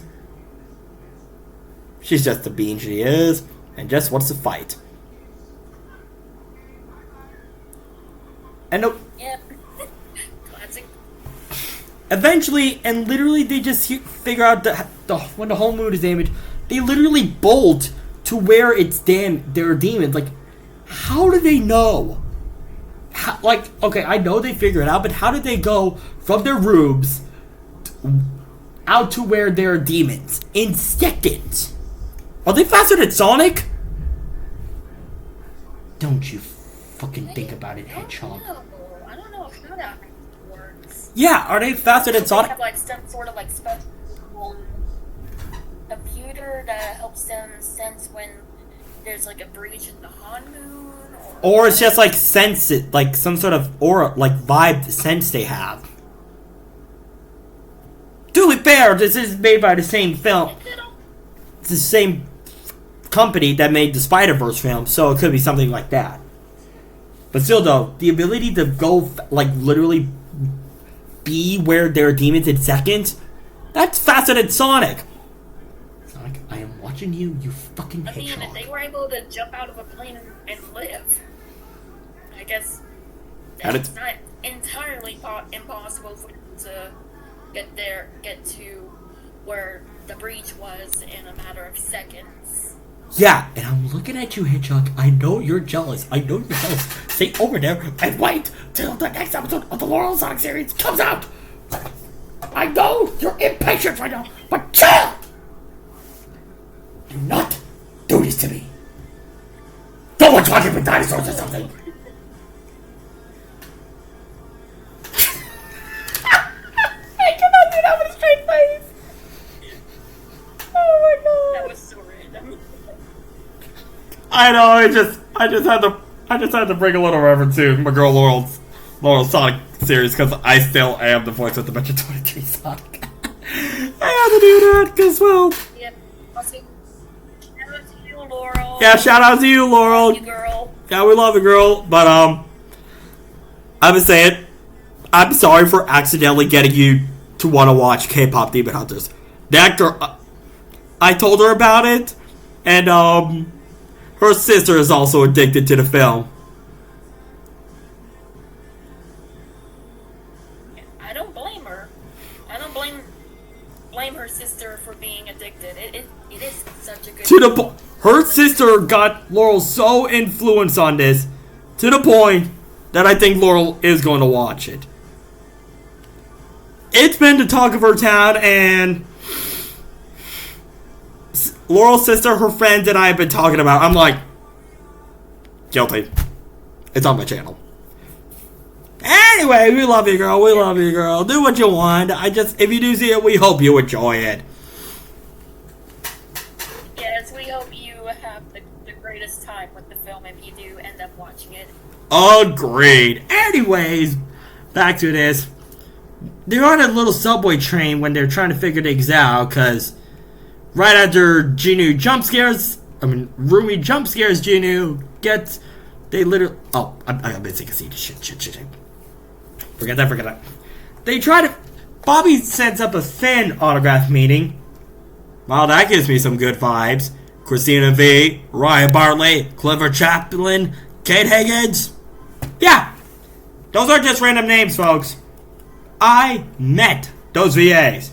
She's just the bean she is, and just wants to fight. And Yep. Classic. eventually, and literally, they just figure out when the whole mood is damaged. They literally bolt to where there are demons. Like, how do they know? Okay, I know they figure it out, but how did they go from their rooms out to where there are demons in seconds? Are they faster than Sonic? Don't you fucking think about it, Hedgehog. I don't know how that works. Yeah, are they faster than Sonic? They have like some sort of like special computer that helps them sense when there's like a breach in the Han moon, or it's just like sense it, like some sort of aura, like vibe sense they have. To be fair, this is made by the same film. It's the same company that made the Spider-Verse film, so it could be something like that. But still, though, the ability to go, like, literally be where there are demons in seconds, that's faster than Sonic. Sonic, I am watching you, you fucking hedgehog. I mean, if they were able to jump out of a plane and live, I guess it's not entirely impossible for them to get to where the breach was in a matter of seconds. Yeah, and I'm looking at you, Hedgehog. I know you're jealous. Stay over there and wait till the next episode of the Laurel Sonic series comes out. I know you're impatient right now, but chill! Do not do this to me. Someone's talking with dinosaurs or something. I cannot do that with a straight face. Oh my god. That was so random. I know. I just had to bring a little reference to my girl Laurel Sonic series because I still am the voice of the Dimension 23 Sonic. I had to do that because, well. Yep. Also, shout out to you, Laurel. Yeah, shout out to you, Laurel. Love you, girl. Yeah, we love you, girl. But I'm gonna say it. I'm sorry for accidentally getting you to want to watch K-pop Demon Hunters. That girl, I told her about it, and her sister is also addicted to the film. I don't blame her. I don't blame her sister for being addicted. It is such a good. To the point, her sister got Laurel so influenced on this, to the point that I think Laurel is going to watch it. It's been the talk of her town, and Laurel's sister, her friends, and I have been talking about. I'm like, guilty. It's on my channel. Anyway, we love you, girl. We love you, girl. Do what you want. If you do see it, we hope you enjoy it. Yes, we hope you have the greatest time with the film if you do end up watching it. Agreed. Anyways, back to this. They're on a little subway train when they're trying to figure things out, because right after Genu Rumi jump scares Genu, they literally, I'm missing a scene. Shit. Forget that. They try to, Bobby sets up a fan autograph meeting. Wow, that gives me some good vibes. Christina V, Ryan Bartley, Clifford Chaplin, Kate Higgins. Yeah, those aren't just random names, folks. I met those VAs.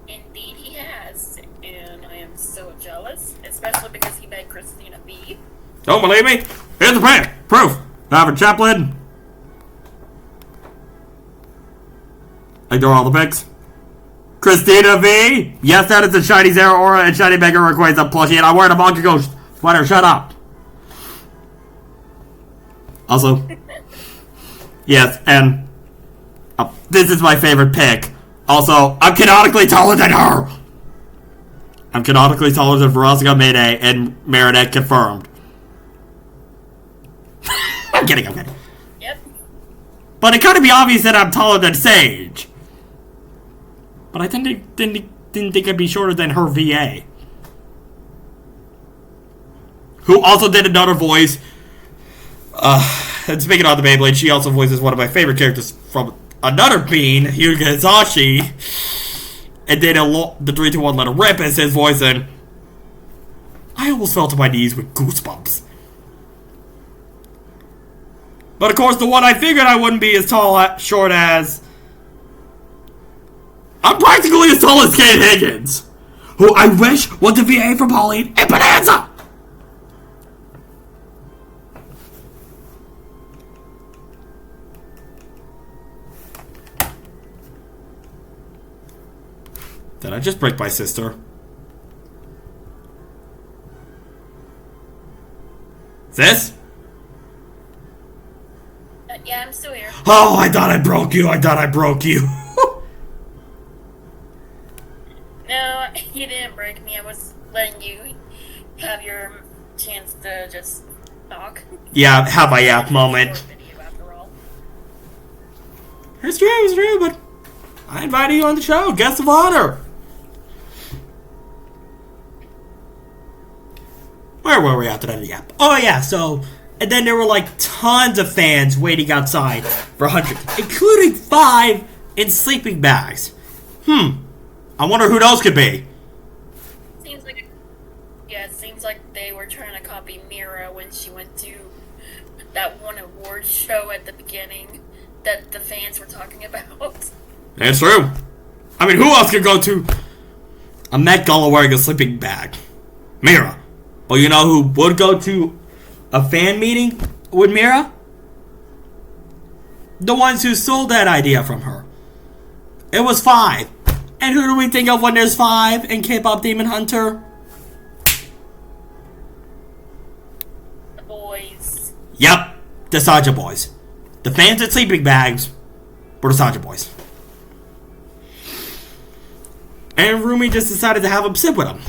Indeed he has, and I am so jealous, especially because he met Christina V. Don't believe me? Here's the proof. Clifford Chaplin. Ignore all the pics. Christina V. Yes, that is a shiny Zero Aura and shiny Mega Rayquaza plushie, and I'm wearing a Monkey Ghost sweater. Shut up. Also, yes, and this is my favorite pick. Also, I'm canonically taller than her. I'm canonically taller than Veronica Mayday and Marinette confirmed. I'm kidding. Yep. But it kind of be obvious that I'm taller than Sage. But I didn't think I'd be shorter than her VA. Who also did another voice. And speaking of the Beyblade, she also voices one of my favorite characters from another being, Hyuga Hisashi. And did the 3, 2, 1 letter rip as his voice, and I almost fell to my knees with goosebumps. But of course, the one I figured I wouldn't be as short as... I'm practically as tall as Kate Higgins, who I wish was the VA for Pauline and Bonanza! Did I just break my sister? Sis? Yeah, I'm still here. Oh, I thought I broke you. I thought I broke you. No, you didn't break me. I was letting you have your chance to just talk. Yeah, have my yap moment. It's true, but I invited you on the show. Guest of honor. Where were we after that yap? Oh, yeah, so... And then there were, like, tons of fans waiting outside for hundreds, including 5 in sleeping bags. I wonder who those could be. It seems like they were trying to copy Mira when she went to that one award show at the beginning that the fans were talking about. That's true. I mean, who else could go to a Met Gala wearing a sleeping bag? Mira. But you know who would go to a fan meeting with Mira? The ones who stole that idea from her. It was 5. And who do we think of when there's 5 in K-pop Demon Hunter? The boys. Yep, the Saja Boys. The fans at sleeping bags were the Saja Boys. And Rumi just decided to have him sit with him.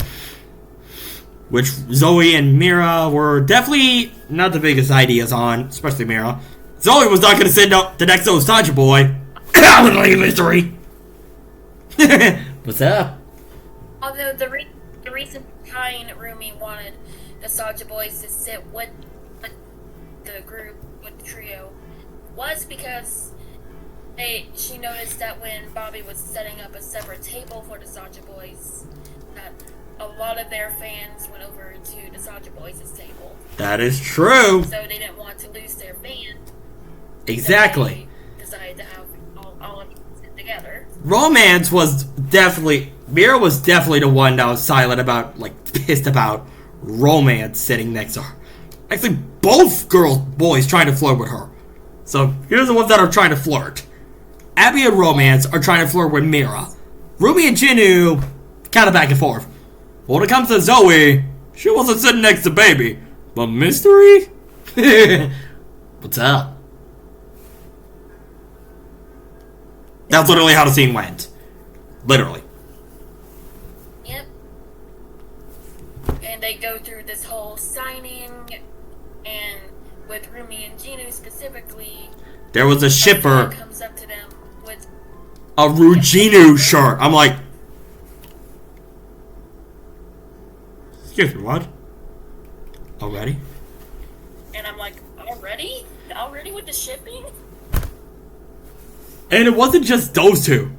Which Zoe and Mira were definitely not the biggest ideas on, especially Mira. Zoe was not going to sit the next to Saja Boy. Mystery. What's up? Although the reason behind Rumi wanted the Saja Boys to sit with the group, with the trio, was because she noticed that when Bobby was setting up a separate table for the Saja Boys, that a lot of their fans went over to the Saja Boys' table. That is true. So they didn't want to lose their fans. Exactly. They decided to have all of them sit together. Romance was definitely... Mira was definitely the one that was silent about, like, pissed about Romance sitting next to her. Actually, both boys trying to flirt with her. So, here's the ones that are trying to flirt. Abby and Romance are trying to flirt with Mira. Rumi and Jinu, kind of back and forth. But when it comes to Zoe, she wasn't sitting next to Baby. But Mystery? What's up? That's literally how the scene went. Literally. Yep. And they go through this whole signing, and with Rumi and Jinu specifically, there was a shipper comes up to them with a Ruginu shirt. I'm like, excuse me, what? Already? And I'm like, already? Already with the shipping? And it wasn't just those two.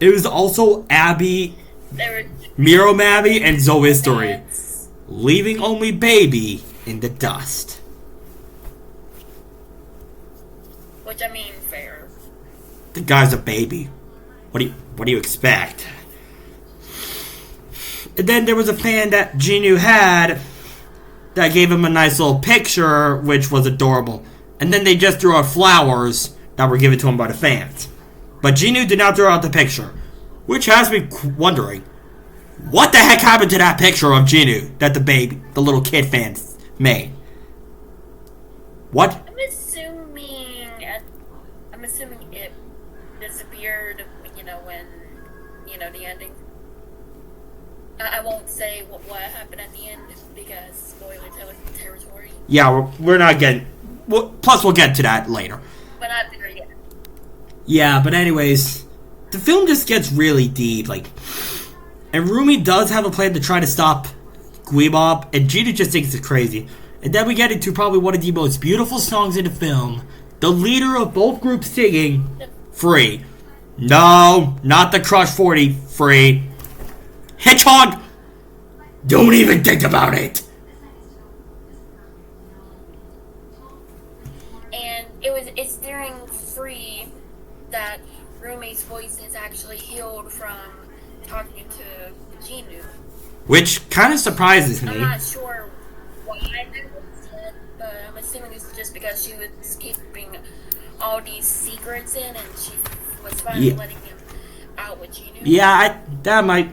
It was also Abby, Miro Mabby, and Zoe Story, leaving only Baby in the dust. Which, I mean, fair. The guy's a baby. What do you expect? And then there was a fan that Jinu had that gave him a nice little picture, which was adorable. And then they just threw out flowers that were given to him by the fans. But Jinu did not throw out the picture, which has me wondering, what the heck happened to that picture of Jinu that the little kid fans made? What? I'm assuming it disappeared, when, the ending. I won't say what happened at the end, because spoiler territory. Yeah, we're not getting... plus we'll get to that later. But not there yet. Yeah, but anyways, the film just gets really deep, and Rumi does have a plan to try to stop Guibob, and Gina just thinks it's crazy. And then we get into probably one of the most beautiful songs in the film, the leader of both groups singing, Free. No, not the Crush 40, Free. Hedgehog, don't even think about it. And it's during Free that Rumi's voice is actually healed from talking to Jinu. Which kind of surprises me. I'm not sure why that was said, but I'm assuming it's just because she was keeping all these secrets in, and she was finally letting him out with Jinu. Yeah, that might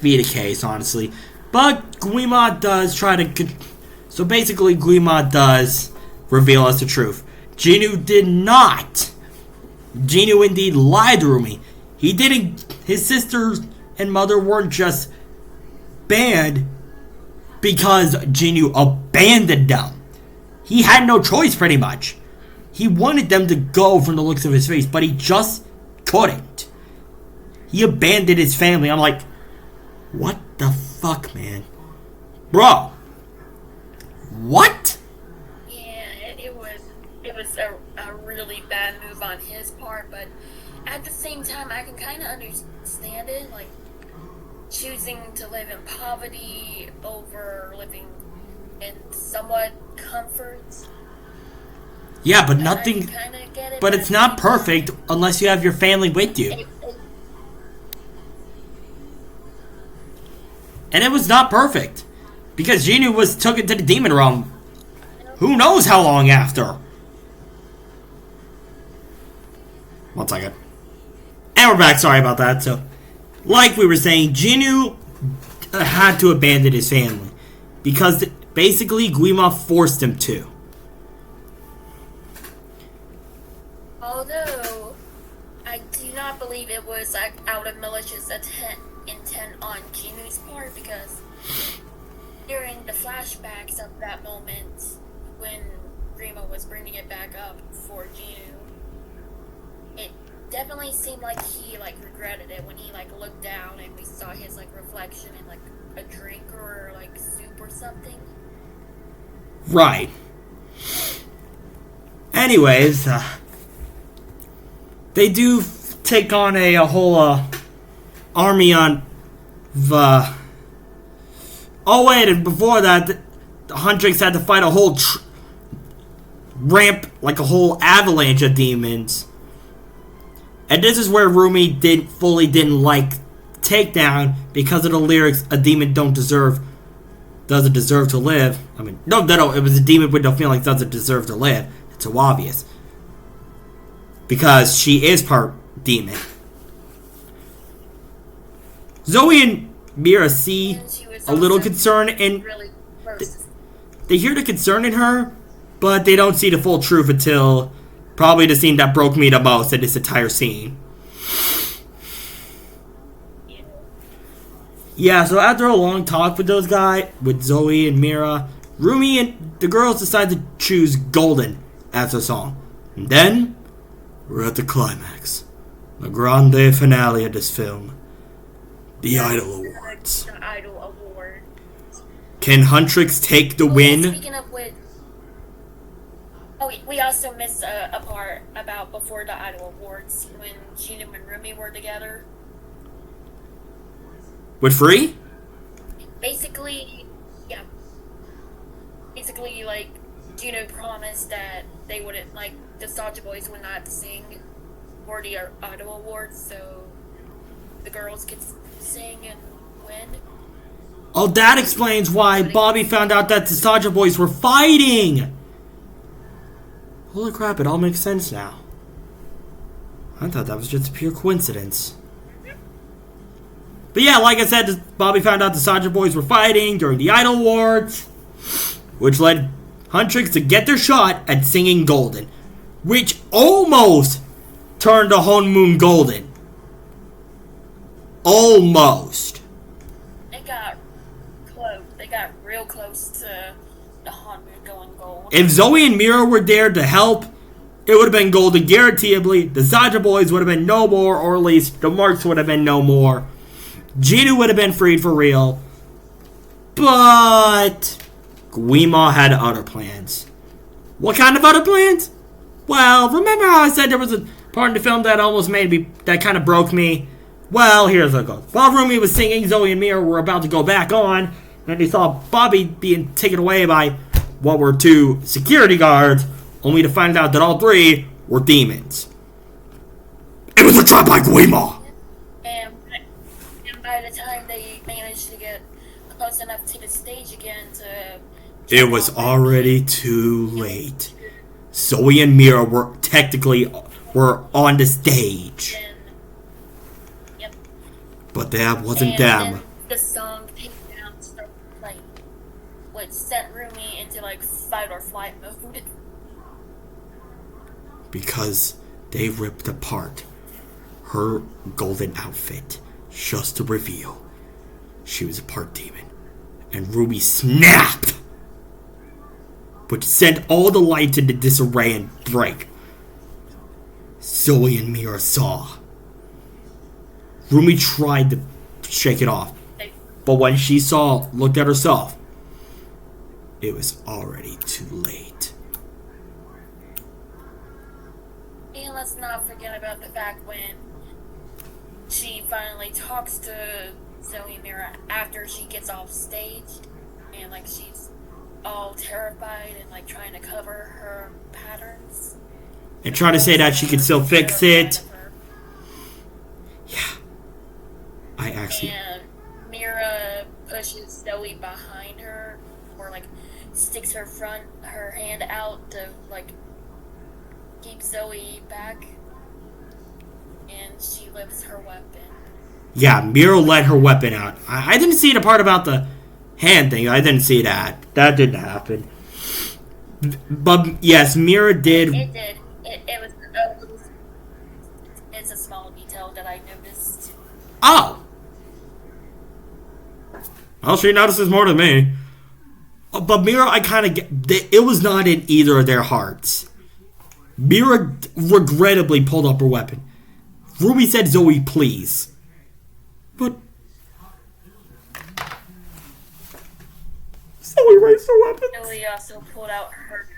be the case, honestly. But Guima does try to So basically, Guima does reveal us the truth. Jinu did not. Jinu indeed lied to Rumi. He didn't. His sisters and mother weren't just banned because Jinu abandoned them. He had no choice, pretty much. He wanted them to go from the looks of his face, but he just couldn't. He abandoned his family. I'm like, what the fuck, man? Bro. What? Yeah, it was a really bad move on his part, but at the same time, I can kind of understand it, like, choosing to live in poverty over living in somewhat comfort. Yeah, but nothing. But it's not perfect unless you have your family with you. And it was not perfect because Jinu was took into the demon realm. Who knows how long after? 1 second. And we're back. Sorry about that. So, like we were saying, Jinu had to abandon his family because basically Guima forced him to. Although, I do not believe it was like out of malicious intent on Jinu's part, because during the flashbacks of that moment when Grima was bringing it back up for Jinu, it definitely seemed like he like regretted it when he like looked down and we saw his like reflection in like a drink or like soup or something. Right. Anyways, they do take on a whole army on the... Oh wait, and before that, the Huntrix had to fight a whole ramp, like a whole avalanche of demons. And this is where Rumi didn't like Takedown because of the lyrics, a demon doesn't deserve to live. I mean, no, it was a demon with no feelings doesn't deserve to live. It's so obvious. Because she is part demon. Zoe and Mira see a little concern and they hear the concern in her, but they don't see the full truth until probably the scene that broke me the most in this entire scene. Yeah, so after a long talk with those guys, with Zoe and Mira, Rumi and the girls decide to choose Golden as a song. And then, we're at the climax. The grande finale of this film. The Idol Awards. The Idol Award. Can Huntrix take the win? Speaking of which, we also missed a part about before the Idol Awards when Jinu and Rumi were together. With Free? Basically, yeah. Basically, like, Jinu promised that they wouldn't, like, the Soldier Boys would not sing for the Idol Awards, so the girls could sing and win. Oh, that explains why Bobby found out that the Soldier Boys were fighting! Holy crap, it all makes sense now. I thought that was just a pure coincidence. But yeah, like I said, Bobby found out the Soldier Boys were fighting during the Idol Awards, which led Huntrix to get their shot at singing Golden, which almost turned the Honmoon Golden. Almost. They got close. They got real close to the Honmoon going gold. If Zoe and Mira were there to help, it would have been Golden guaranteeably. The Soldier Boys would have been no more, or at least the marks would have been no more. Jinu would have been freed for real. But Guima had other plans. What kind of other plans? Well, remember how I said there was a part in the film that almost made me, that kind of broke me? Well, here's how it goes. While Rumi was singing, Zoe and Mira were about to go back on, and they saw Bobby being taken away by what were 2 security guards, only to find out that all 3 were demons. It was a trap by Guima! And by the time they managed to get close enough to the stage again to... It was already too late. Zoe and Mira were on the stage. Yep. But that wasn't and them. The song Takedown started playing, which sent Rumi fight or flight mode. Because they ripped apart her golden outfit just to reveal she was a part demon. And Ruby snapped, which sent all the lights into disarray and break. Zoe and Mira saw. Ruby tried to shake it off, but when she looked at herself, it was already too late. And let's not forget about the fact when she finally talks to Zoe and Mira after she gets off stage, and like she's all terrified and like trying to cover her patterns. And trying to say that she can still fix it. Yeah. And Mira pushes Zoe behind her, or like sticks her hand out to like keep Zoe back, and she lifts her weapon. Yeah, Mira let her weapon out. I didn't see the part about the hand thing. I didn't see that. That didn't happen. But yes, Mira did. It did. It's a small detail that I noticed. Oh. Well, she notices more than me. But Mira, I kind of get... It was not in either of their hearts. Mira regrettably pulled up her weapon. Ruby said, Zoe, please. But... Zoe raised her weapon. Zoe also pulled out her...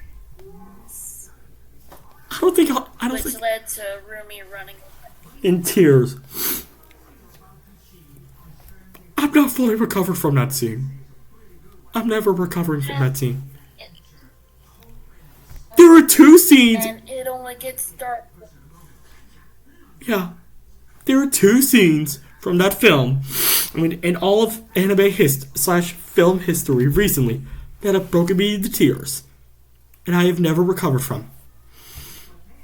Which led to Rumi running in tears. I'm not fully recovered from that scene. I'm never recovering from that scene. There are two scenes. And it only gets dark. Yeah. There are two scenes from that film, I mean, in all of anime /film history recently, that have broken me to tears. And I have never recovered from.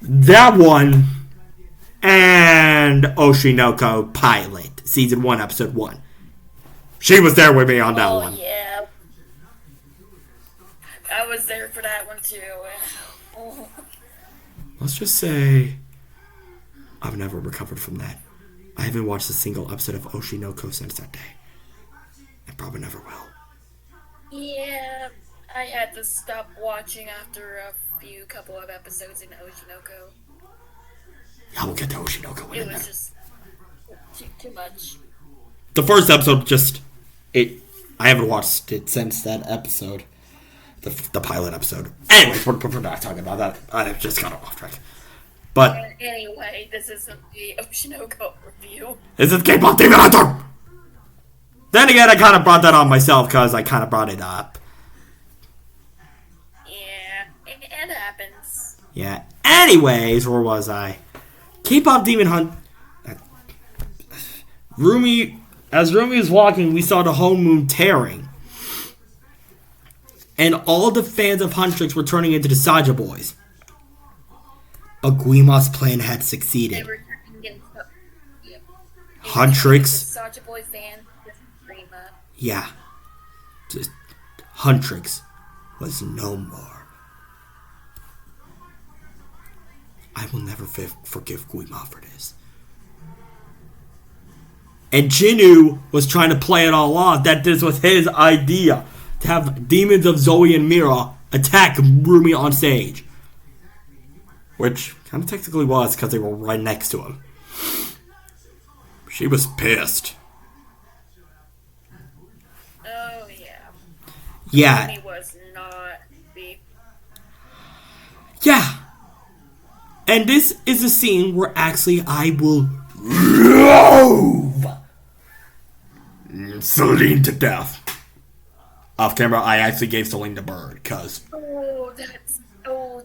That one and Oshinoko Pilot, Season 1, Episode 1. She was there with me on that one. Oh, yeah. I was there for that one, too. Let's just say I've never recovered from that. I haven't watched a single episode of Oshinoko since that day. I probably never will. Yeah, I had to stop watching after a couple of episodes in Oshinoko. Yeah, we'll get to Oshinoko in It was just too much. The first episode I haven't watched it since that episode. The pilot episode. Anyways, we're not talking about that. I just got off track. But anyway, this isn't the Oshinoko review. This is K-pop Demon Hunter! Then again, I kind of brought that on myself because I kind of brought it up. Yeah, it happens. Yeah. Anyways, where was I? K-pop Demon Hunt. As Rumi was walking, we saw the whole moon tearing. And all the fans of Huntrix were turning into the Saja boys. But Guima's plan had succeeded. They were turning against Huntrix. Saja boy fan with Guima. Yeah. Just Huntrix was no more. I will never forgive Guima for this. And Jinnu was trying to play it all off that this was his idea to have demons of Zoe and Mira attack Rumi on stage. Which kind of technically was because they were right next to him. She was pissed. Oh, yeah. Yeah. Rumi was not the... Yeah. And this is a scene where actually I will love Celine to death. Off camera, I actually gave Celine the bird, because...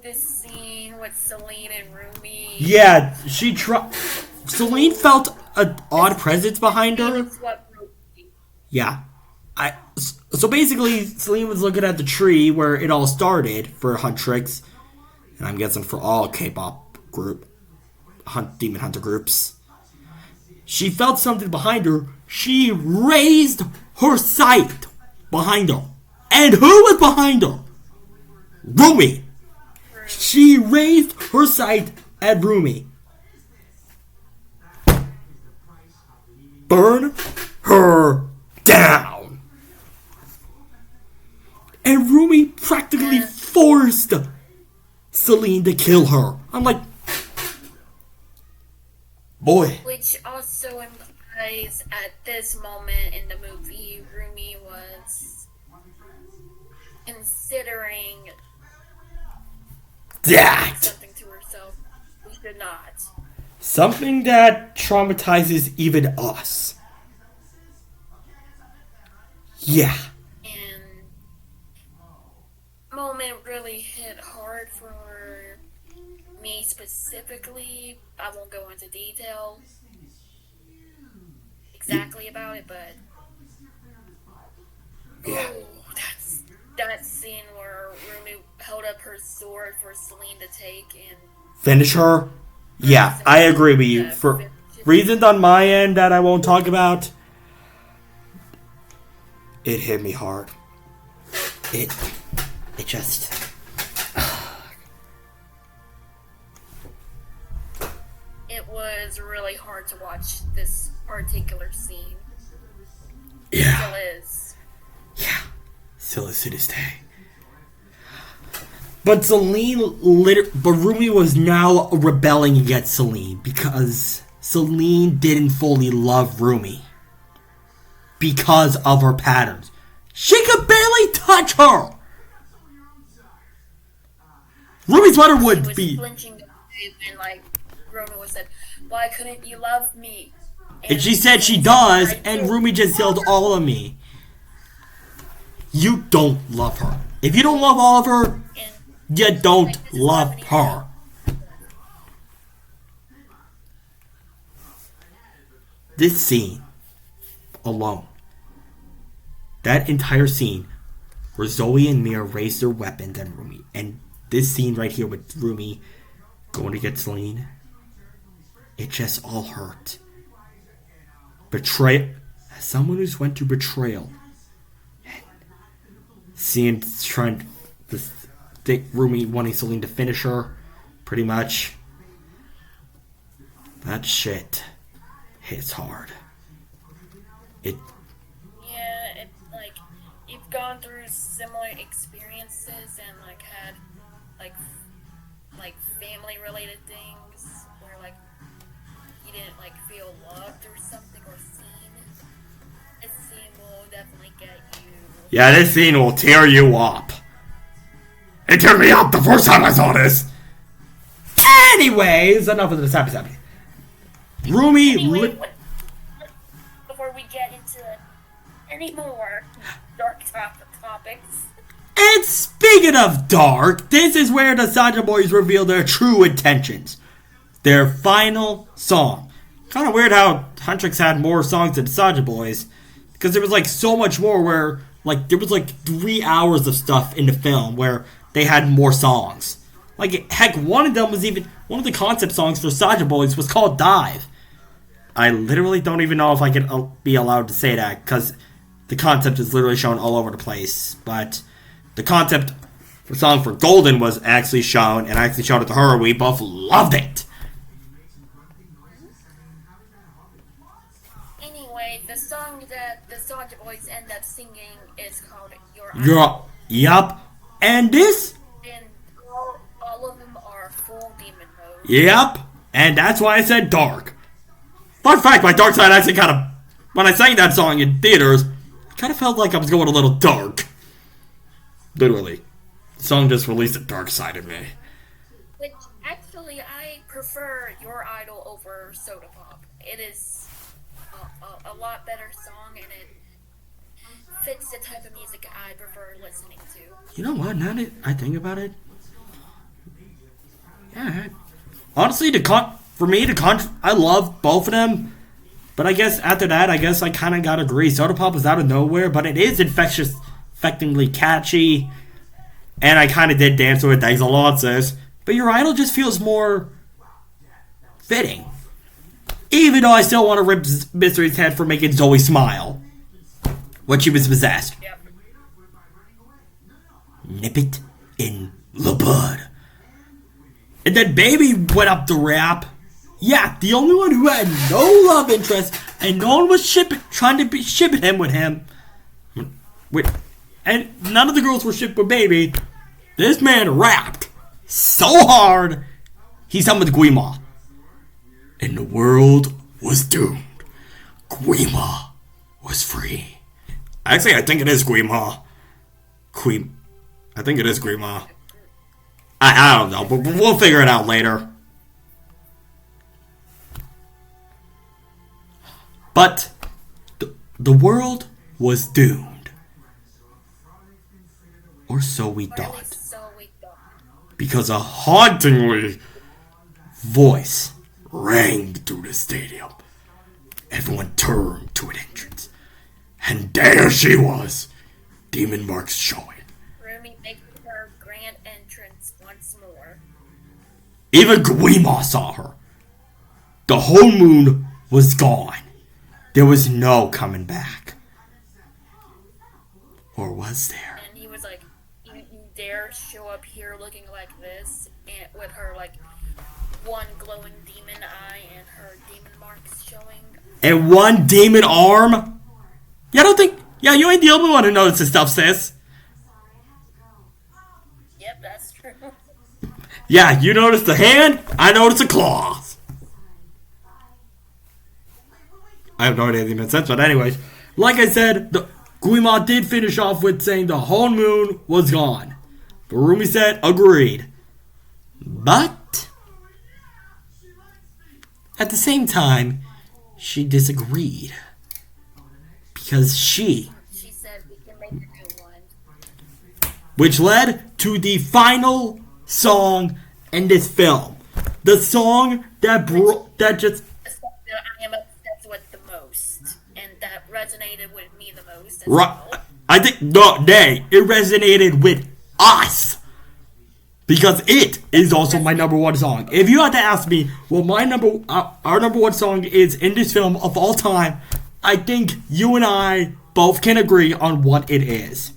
this scene with Celine and Rumi. Yeah, Celine felt an odd presence behind her. Yeah. So basically, Celine was looking at the tree where it all started for Huntrix, and I'm guessing for all K-pop Demon Hunter groups. She felt something behind her. She raised her sight behind her. And who was behind her? Rumi. She raised her sight at Rumi. Burn her down. And Rumi practically forced Celine to kill her. I'm like, boy. Which also implies at this moment in the movie, Rumi was considering That. something to herself. We should not. Something that traumatizes even us. Yeah. And moment really hit hard for me specifically. I won't go into detail exactly about it, but Yeah. that scene where Rumi held up her sword for Celine to take and Finish her? Yeah, I agree with you. For reasons on my end that I won't talk about, it hit me hard. It just... it was really hard to watch this particular scene. Yeah. Still is. Yeah. Still is to this day. But but Rumi was now rebelling against Celine because Celine didn't fully love Rumi because of her patterns. She could barely touch her. Rumi's sweater She would was be... flinching and like Rumi was said, "Why couldn't you love me?" And she said she does, I and do. Rumi just yelled all of me. You don't love her. If you don't love all of her, And you don't love her. This scene alone, that entire scene where Zoe and Mia raised their weapons at Rumi, and this scene right here with Rumi going to get Celine, it just all hurt. As someone who's went through betrayal, seeing trying to think Rumi wanting Celine to finish her, pretty much, that shit hits hard. It like you've gone through similar experiences and like had like family related things where like you didn't like feel loved or something or seen. This scene will definitely get you. Yeah, this scene will tear you up. It teared me up the first time I saw this. Anyways, enough of this happy sappy. Rumi... Anyway, before we get into any more dark topics, And speaking of dark, this is where the Saja Boys reveal their true intentions. Their final song. Kind of weird how Huntrix had more songs than Saja Boys, because there was like so much more where like there was like 3 hours of stuff in the film where they had more songs. Like heck, one of them was even one of the concept songs for Saja Boys was called Dive. I literally don't even know if I can be allowed to say that because the concept is literally shown all over the place. But the concept for song for Golden was actually shown, and I actually showed it to her. We both loved it. anyway, the song that the Saja Boys end up singing is called Your Idol. Yup. And this? And all of them are full demon mode. Yep. And that's why I said dark. Fun fact, my dark side actually kind of... When I sang that song in theaters, it kind of felt like I was going a little dark. Literally. The song just released a dark side of me. Which, actually, I prefer Your Idol over Soda Pop. It is a lot better song, and it fits the type of music I prefer listening to. You know what? Now that I think about it... Yeah. Honestly, I love both of them. But I guess after that, I kind of gotta agree. Soda Pop was out of nowhere, but it is affectingly catchy. And I kind of did dance with it. Thanks a lot, sis. But Your Idol just feels more fitting. Even though I still want to rip Mystery's head for making Zoe smile when she was possessed. Yep. Nip it in the bud. And then Baby went up to rap. Yeah, the only one who had no love interest and no one was trying to be shipping him with him. And none of the girls were shipped with Baby. This man rapped so hard, he summoned Guima. And the world was doomed. Guima was free. Actually, I think it is Guima. I think it is Guima. I don't know, but we'll figure it out later. But the world was doomed. Or so we thought. Because a hauntingly voice rang through the stadium. Everyone turned to an entrance. And there she was. Demon marks showing. Rumi making her grand entrance once more. Even Guima saw her. The whole moon was gone. There was no coming back. Or was there? And he was like, you dare show up here looking like this, and with her like one glowing demon eye and her demon marks showing. And one demon arm? Yeah, you ain't the only one who noticed this stuff, sis. Yep, that's true. Yeah, you noticed the hand, I noticed the claws. I have no idea if it made sense, but anyways. Like I said, Guima did finish off with saying the whole moon was gone. But Rumi said, agreed. But at the same time, she disagreed. Because she said we can make a new one. Which led to the final song in this film. The song that just... The song that I am obsessed with the most. And that resonated with me the most as right, well. I think, it resonated with us. Because it is also my number one song. If you had to ask me what our number one song is in this film of all time, I think you and I both can agree on what it is.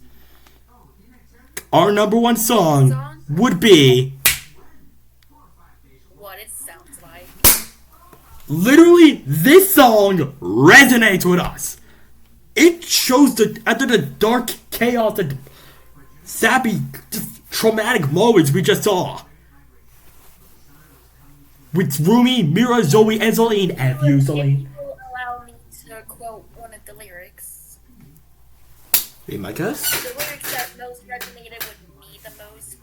Our number one song would be What It Sounds Like. Literally, this song resonates with us. It shows after the dark chaos and sappy, just traumatic moments we just saw. With Rumi, Mira, Zoe, and Celine, and you, Celine. If you allow me to quote one of the lyrics. Be my guest? The lyrics that most resonated with me the most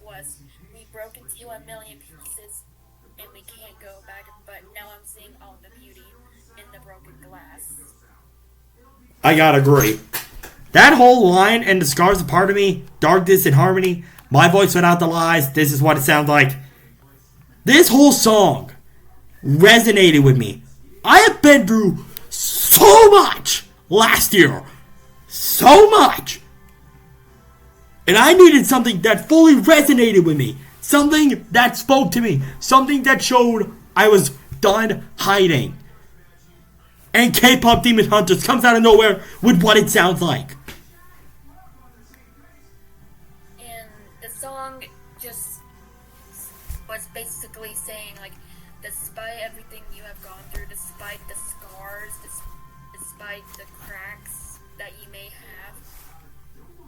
was, we broke into a million pieces, and we can't go back, but now I'm seeing all the beauty in the broken glass. I gotta agree. That whole line, and the scars a part of me, darkness and harmony, my voice without the lies, this is what it sounds like. This whole song resonated with me. I have been through so much last year. So much. And I needed something that fully resonated with me. Something that spoke to me. Something that showed I was done hiding. And K-pop Demon Hunters comes out of nowhere with What It Sounds Like. And the song just was basically saying, like, despite everything you have gone through, despite the scars, despite the cracks that you may have,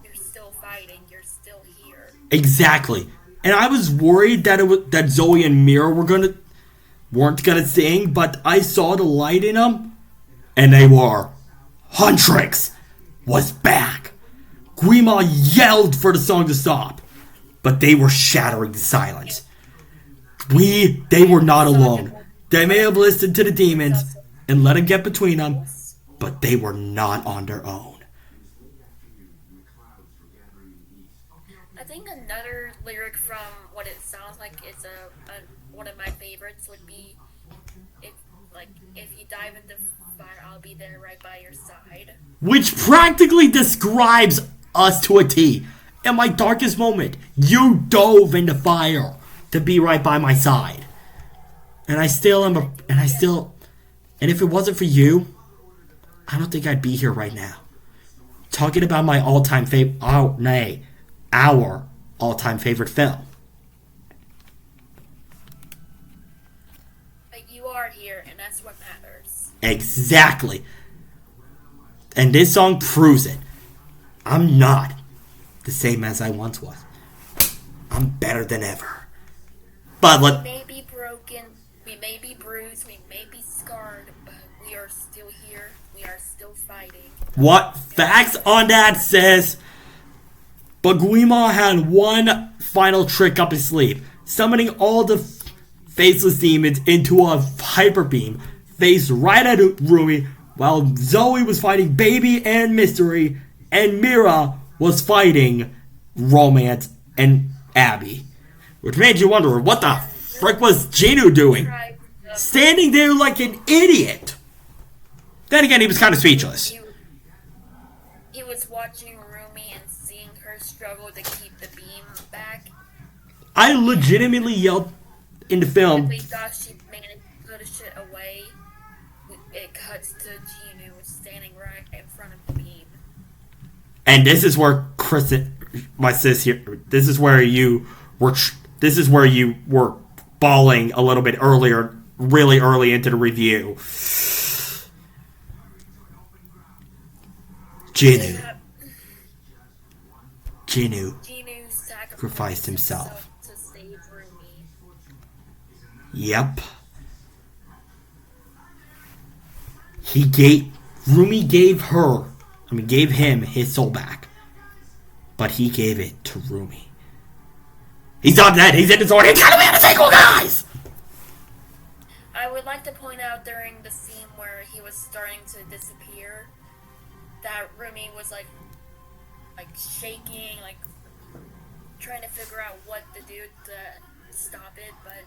you're still fighting, you're still here. Exactly. And I was worried that Zoe and Mira weren't gonna sing, but I saw the light in them. And they were. Huntrix was back. Guima yelled for the song to stop. But they were shattering the silence. They were not alone. They may have listened to the demons and let them get between them, but they were not on their own. I think another lyric from What It Sounds Like is one of my favorites would be, if you dive into fire, I'll be there right by your side. Which practically describes us to a T. In my darkest moment, you dove into fire to be right by my side. And I still am, and if it wasn't for you, I don't think I'd be here right now. Talking about my all-time favorite, our all-time favorite film. But you are here, and that's what matters. Exactly. And this song proves it. I'm not the same as I once was. I'm better than ever. But We may be broken, we may be bruised, we may be scarred, but we are still here. We are still fighting. what facts on that says? But Guima had one final trick up his sleeve, summoning all the faceless demons into a hyper beam, faced right at Rumi, while Zoe was fighting Baby and Mystery, and Mira was fighting Romance and Abby. Which made you wonder, what the frick was Genu doing? Standing there like an idiot. Then again, he was kind of speechless. He was watching Rumi and seeing her struggle to keep the beam back. I legitimately yelled in the film. We thought she managed to push it away. It cuts to Genu standing right in front of the beam. And this is where Kristen, my sis here, this is where you were bawling a little bit earlier, really early into the review. Genu sacrificed himself to save Rumi. Yep. Rumi gave him his soul back. But he gave it to Rumi. He's not dead, he's in his order. He's gotta be in a sequel, guys! I would like to point out during the scene where he was starting to disappear, that Rumi was like shaking, like trying to figure out what to do to stop it, but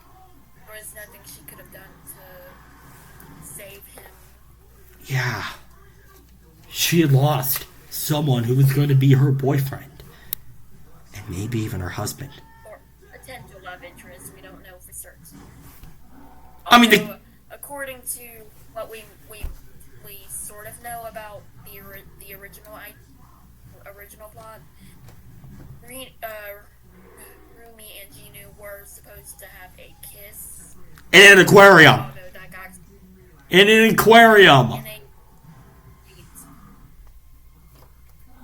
there was nothing she could have done to save him. Yeah. She had lost someone who was going to be her boyfriend. And maybe even her husband. Or potential love interest, we don't know for certain. I mean, according to what we sort of know about the original plot, Rumi and Genu were supposed to have a kiss in an aquarium. In an aquarium.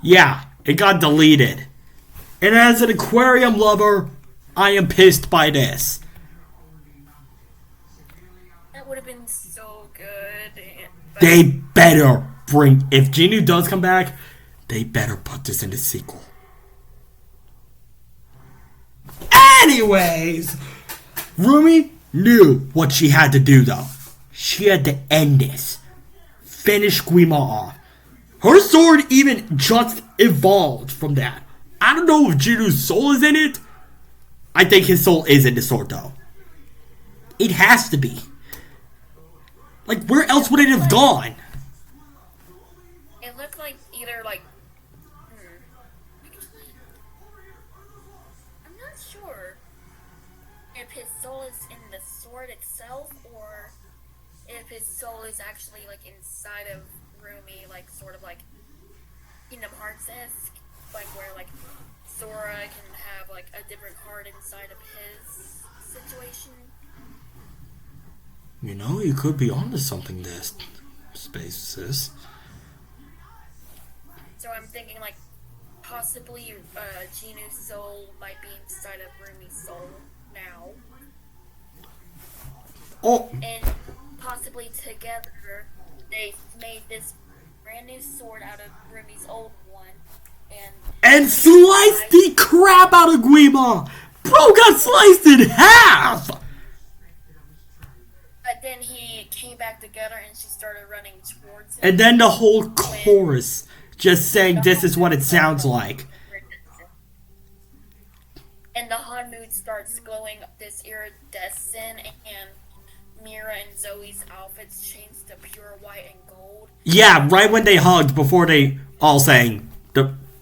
Yeah, it got deleted. And as an aquarium lover, I am pissed by this. That would have been so good. They better bring... If Genu does come back, they better put this in the sequel. Anyways, Rumi knew what she had to do, though. She had to end this. Finish Guima off. Her sword even just evolved from that. I don't know if Genu's soul is in it. I think his soul is in the sword, though. It has to be. Like, where else would it have gone? It looked like either, like... I'm not sure if his soul is in the sword itself, or if his soul is actually, like, inside of Rumi, like, sort of like Kingdom Hearts-esque, like, where, like, Sora can have, like, a different heart inside of his situation. You know, you could be onto something there, Space Sis. So I'm thinking, like, possibly Genu's soul might be inside of Rumi's soul now. Oh! And possibly together, they made this brand new sword out of Rumi's old one. And sliced the crap out of Guima! Bro got sliced in half! But then he came back together and she started running towards him. And then the whole chorus just saying, this is what it sounds like. And the Han mood starts glowing this iridescent, and Mira and Zoe's outfits changed to pure white and gold. Yeah, right when they hugged, before they all sang,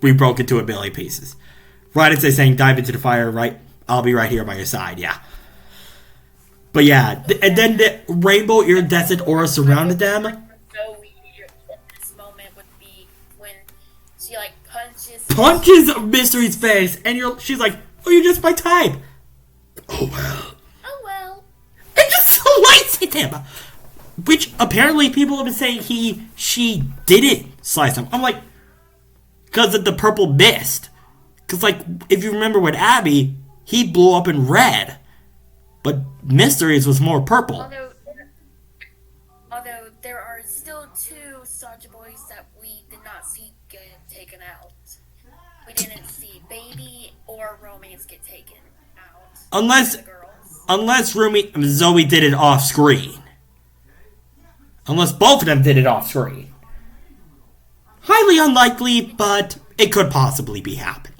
we broke into a billion pieces. Right as they sang, dive into the fire, right? I'll be right here by your side, yeah. But yeah, and then the rainbow iridescent aura surrounded them. Zoe in this moment would be when she, like, punches Mystery's face, and she's like, Oh, you're just my type. Oh, well. Oh, well. And just slice at him. Which, apparently, people have been saying she didn't slice him. I'm like, because of the purple mist. Because, like, if you remember with Abby, he blew up in red. But Mysteries was more purple. Although there are still 2 Soldier Boys that we did not see get taken out. We didn't see Baby or Romance get taken out. Unless Zoe did it off screen. Unless both of them did it off screen. Highly unlikely, but it could possibly be happening.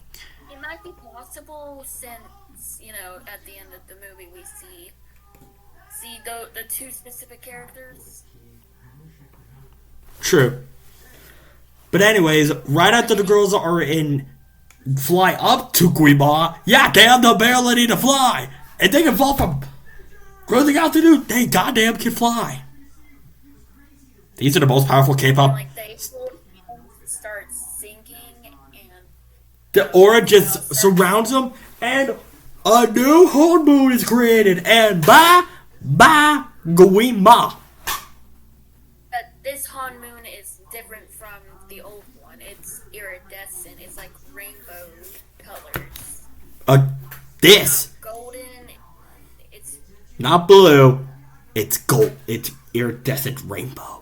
It might be possible since, at the end of the movie we see the 2 specific characters. True. But anyways, right after the girls fly up to Guiba, yeah, they have the ability to fly. And they can fall from grossing altitude. They goddamn can fly. These are the most powerful K-pop. They start sinking and the aura just surrounds them, and a new horn moon is created. And bye, Guima. But this Han moon is different from the old one. It's iridescent. It's like rainbow colors. This. Golden. It's not blue. It's gold. It's iridescent rainbow.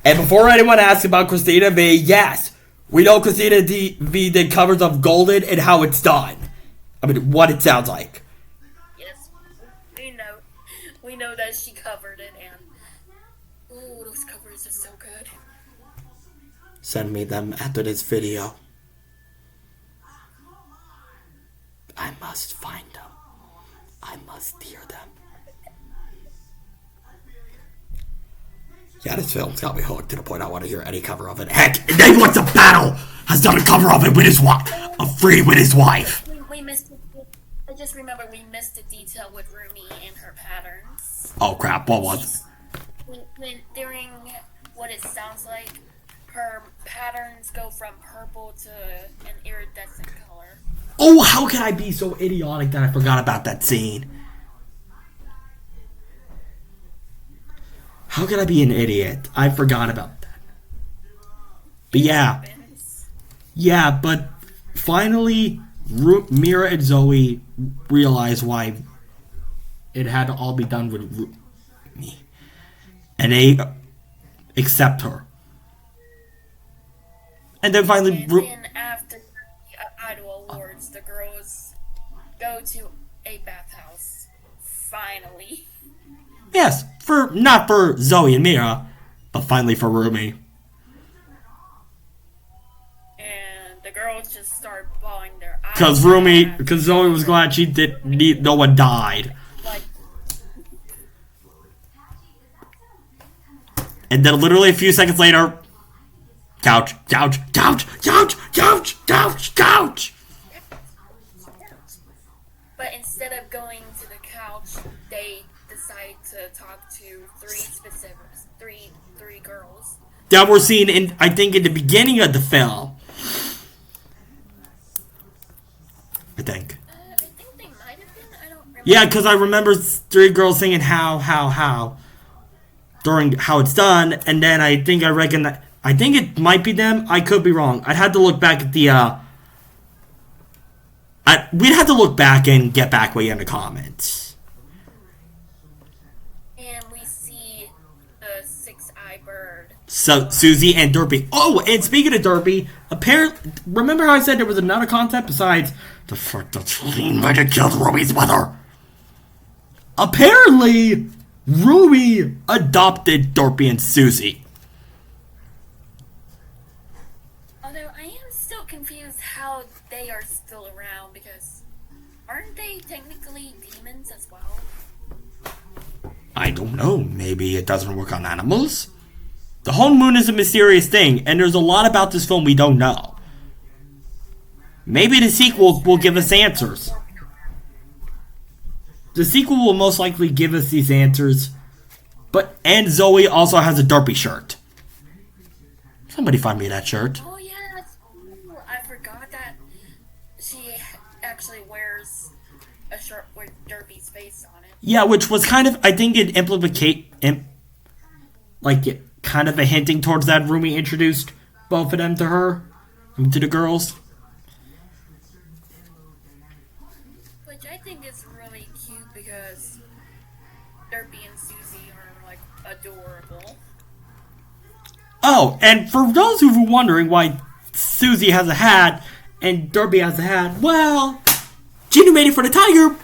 And before anyone asks about Christina V, yes, we know Christina V did covers of Golden and how it's done. I mean, what it sounds like. Yes, we know. We know that she covered it, and ooh, those covers are so good. Send me them after this video. I must find them. I must hear them. Yeah, this film's got me hooked to the point I want to hear any cover of it. Heck, Name What's a Battle has done a cover of it with his wife. Free with his wife. We missed it. I just remember we missed a detail with Rumi and her patterns. Oh crap, what was? During what it sounds like, her patterns go from purple to an iridescent color. Oh, how can I be so idiotic that I forgot about that scene? How could I be an idiot? I forgot about that. But yeah. Yeah, but finally, Mira and Zoe realize why it had to all be done with me. And they accept her. And then finally... And then after the Idol Awards, the girls go to a bathhouse. Finally. Yes, not for Zoe and Mira, but finally for Rumi. And the girls just start bawling their eyes. Because Zoe was glad no one died. And then literally a few seconds later, couch. But instead of going to the couch, they decide to talk to three girls that we're seeing in the beginning of the film. I think they might have been. I don't remember. Yeah, because I remember 3 girls singing how during how it's done, and then I think it might be them. I could be wrong. I'd have to look back at the we'd have to look back and get back with you in the comments. And we see the 6-eyed bird. So Susie and Derpy. Oh, and speaking of Derpy, apparently, remember how I said there was another concept besides the fact that she might have killed Ruby's mother? Apparently, Ruby adopted Derpy and Susie. Although I am still confused how they are still around, because aren't they technically demons as well? I don't know. Maybe it doesn't work on animals? The whole moon is a mysterious thing, and there's a lot about this film we don't know. Maybe the sequel will give us answers. The sequel will most likely give us these answers. And Zoe also has a Derpy shirt. Somebody find me that shirt. Oh yeah, that's cool. a shirt with Derpy's face on it. Yeah, which was kind of, I think it kind of a hinting towards that Rumi introduced both of them to her, to the girls. Which I think is really cute because Derpy and Susie are, like, adorable. Oh, and for those who were wondering why Susie has a hat and Derpy has a hat, well, Genu made it for the tiger.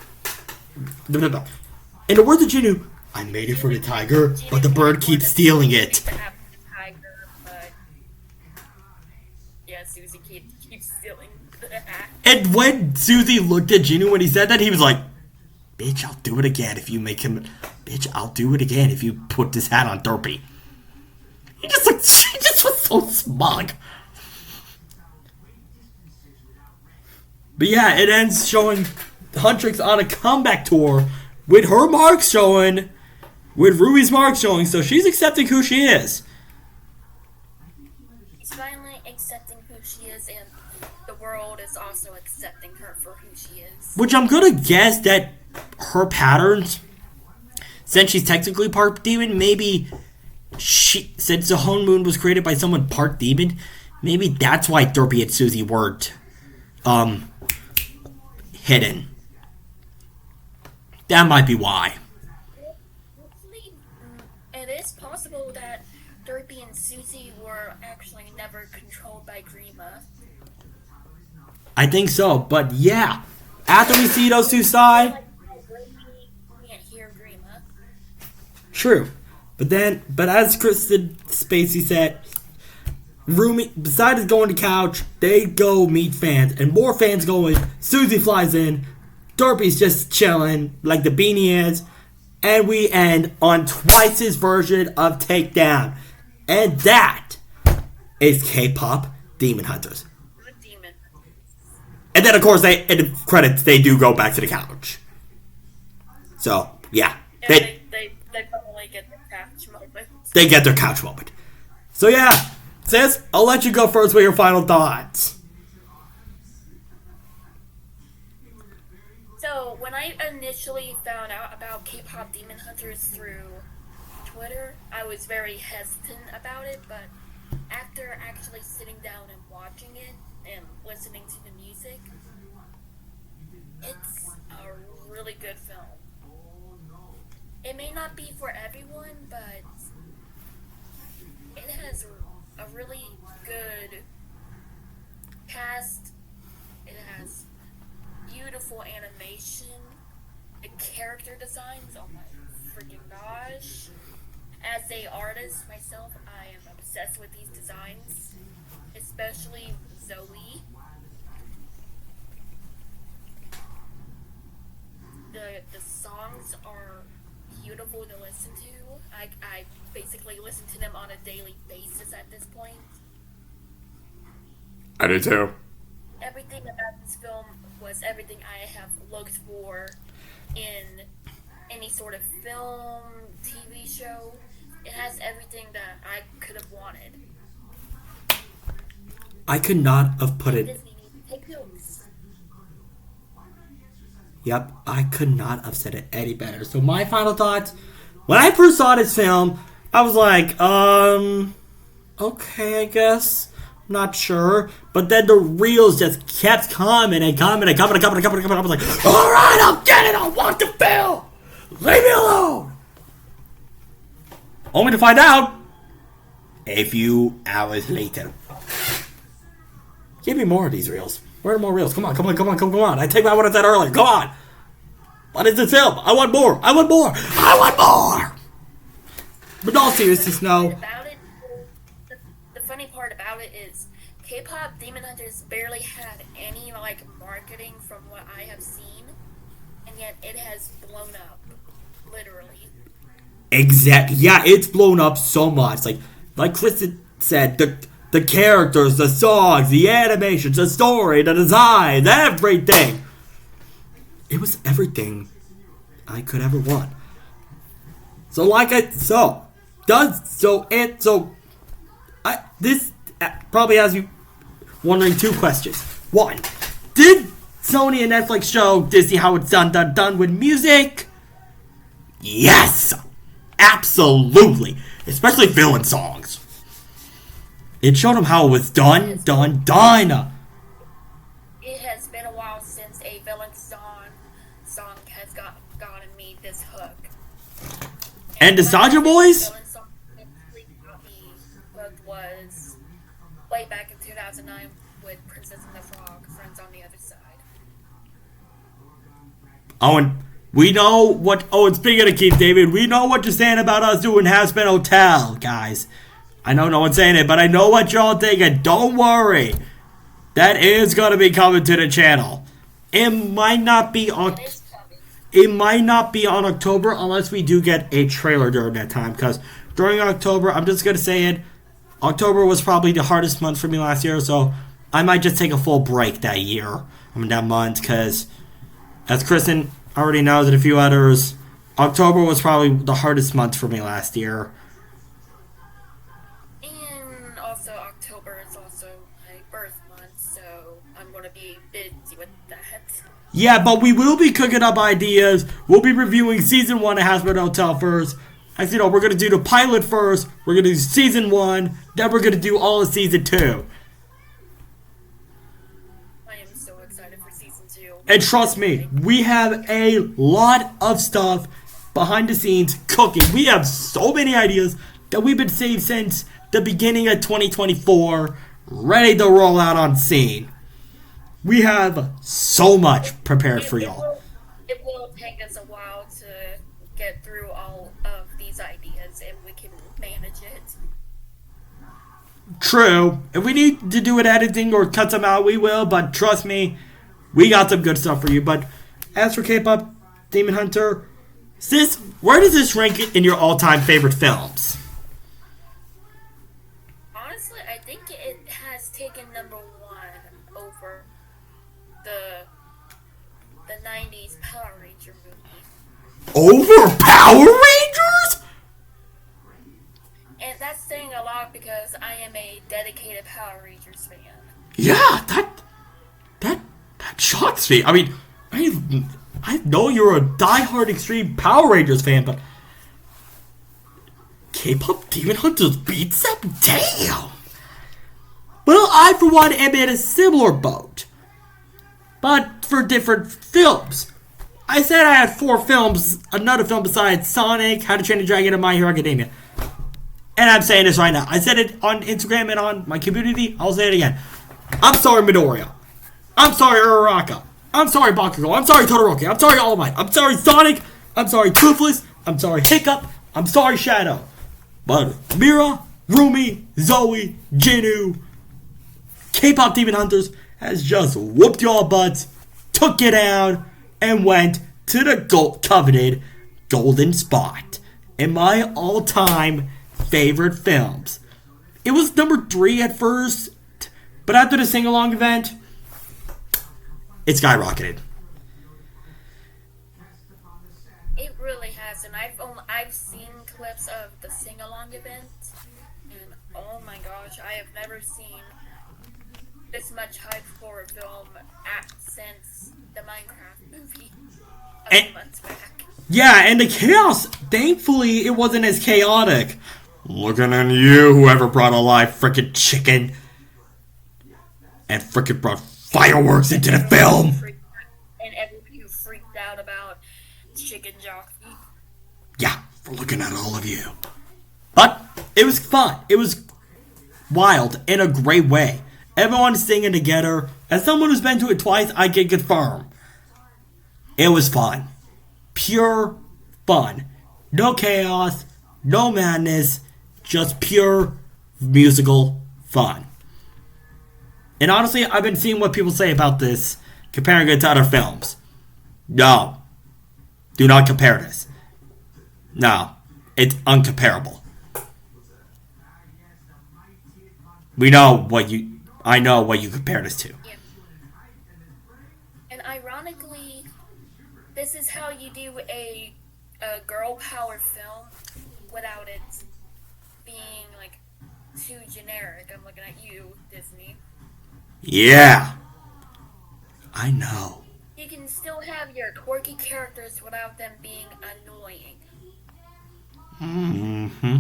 In the words of Genu, I made it for the tiger, but the bird keeps stealing it. Yeah, Susie keeps stealing the hat. And when Susie looked at Genu when he said that, he was like, bitch, I'll do it again if you make him... Bitch, I'll do it again if you put this hat on Derpy. He just was so smug. But yeah, it ends showing Huntrix on a comeback tour with her marks showing, with Ruby's marks showing, so she's accepting who she is. She's finally accepting who she is, and the world is also accepting her for who she is. Which I'm gonna guess that her patterns, since she's technically part demon, maybe since the Hone Moon was created by someone part demon, maybe that's why Derpy and Susie weren't hidden. That might be why. It is possible that Derpy and Susie were actually never controlled by Grima. I think so, but yeah. After we see those two side, can't hear Grima. True. But as Kristen Spacey said, Rumi, besides going to couch, they go meet fans, and more fans go in. Susie flies in, Derpy's just chilling like the beanie is, and we end on Twice's version of Takedown. And that is K-pop Demon Hunters. Demon. And then, of course, in the credits, they do go back to the couch. So, yeah. They probably get their couch moment. They get their couch moment. So, yeah. Sis, I'll let you go first with your final thoughts. So, when I initially found out about K-pop Demon Hunters through Twitter, I was very hesitant about it, but after actually sitting down and watching it and listening to the music, it's a really good film. It may not be for everyone, but it has a really good cast. It has beautiful animation. The character designs, oh my freaking gosh. As a artist myself, I am obsessed with these designs, especially Zoe. The songs are beautiful to listen to. I basically listen to them on a daily basis at this point. I do too. Everything about this film was everything I have looked for in any sort of film, TV show. It has everything that I could have wanted. I could not have put it... Disney, take notes. Yep, I could not have said it any better. So my final thoughts, when I first saw this film, I was like, okay, I guess. Not sure. But then the reels just kept coming and coming and coming and coming and coming and coming. I was like, alright, I'll get it, I'll watch the film. Leave me alone. Only to find out a few hours later. Give me more of these reels. Where are more reels? Come on. I take back what I said earlier. Come on. What is this film? I want more. But in all seriousness, no. The funny part about it is K-pop Demon Hunters barely had any marketing from what I have seen, and yet it has blown up, literally. Exactly. Yeah, it's blown up so much. Like Kristen said, the characters, the songs, the animations, the story, the design, everything. It was everything I could ever want. This probably has you wondering two questions. One, did Sony and Netflix show Disney how it's done with music? Yes! Absolutely! Especially villain songs. It showed them how it was done. It has been a while since a villain song has gotten me this hook. And the Sasha Boys? Villain song that really got me hooked was way back in 2009 with Princess and the Frog, Friends on the Other Side. Oh, and we know what... Oh, and speaking of Keith David, we know what you're saying about us doing Hazbin Hotel, guys. I know no one's saying it, but I know what y'all thinking. Don't worry. That is going to be coming to the channel. It might not be on... It might not be on October unless we do get a trailer during that time. Because during October, I'm just going to say it, October was probably the hardest month for me last year. So I might just take a full break that year. That month. Because as Kristen already knows and a few others, October was probably the hardest month for me last year. And also October is also my birth month. So I'm going to be busy with that. Yeah, but we will be cooking up ideas. We'll be reviewing Season 1 of Hazbin Hotel first. As you know, we're going to do the pilot first. We're going to do Season 1. Then we're going to do all of Season 2. I am so excited for Season 2. And trust me, we have a lot of stuff behind the scenes cooking. We have so many ideas that we've been saved since the beginning of 2024, ready to roll out on scene. We have so much prepared for y'all. It will take us a while to get through all of these ideas, and we can manage it. True. If we need to do an editing or cut some out, we will. But trust me, we got some good stuff for you. But as for K-pop Demon Hunter, sis, where does this rank in your all-time favorite films? Honestly, I think it has taken number 1 over the 90s Power Ranger movie. Over Power Rangers? And that's saying a lot because I am a dedicated Power Rangers fan. Yeah, that shocks me. I mean, I know you're a diehard Extreme Power Rangers fan, but K-pop Demon Hunters beats them? Damn! Well, I for one am in a similar boat, but for different films. I said I had 4 films, another film besides Sonic, How to Train a Dragon, and My Hero Academia. And I'm saying this right now. I said it on Instagram and on my community. I'll say it again. I'm sorry, Midoriya. I'm sorry, Uraraka. I'm sorry, Bakugo. I'm sorry, Todoroki. I'm sorry, All Might. I'm sorry, Sonic. I'm sorry, Toothless. I'm sorry, Hiccup. I'm sorry, Shadow. But Mira, Rumi, Zoe, Jinu, K-pop Demon Hunters has just whooped y'all butts, took it down, and went to the coveted golden spot in my all-time favorite films. It was number 3 at first, but after the sing-along event, it skyrocketed. It really has, and I've seen clips of the sing-along event, and oh my gosh, I have never seen this much hype for a film since the Minecraft movie a few months back. Yeah, and the chaos, thankfully, it wasn't as chaotic. Looking at you, whoever brought a live frickin' chicken and frickin' brought fireworks into the film. And everyone who freaked out about chicken jockey. Yeah, we're looking at all of you. But it was fun. It was wild in a great way. Everyone singing together. As someone who's been to it twice, I can confirm. It was fun. Pure fun. No chaos, no madness, just pure musical fun. And honestly, I've been seeing what people say about this, comparing it to other films. No. Do not compare this. No. It's uncomparable. I know what you compare this to. Yeah. And ironically, this is how you do a girl power film without it being like too generic. I'm looking at you, Disney. Yeah. I know. You can still have your quirky characters without them being annoying. Mm-hmm.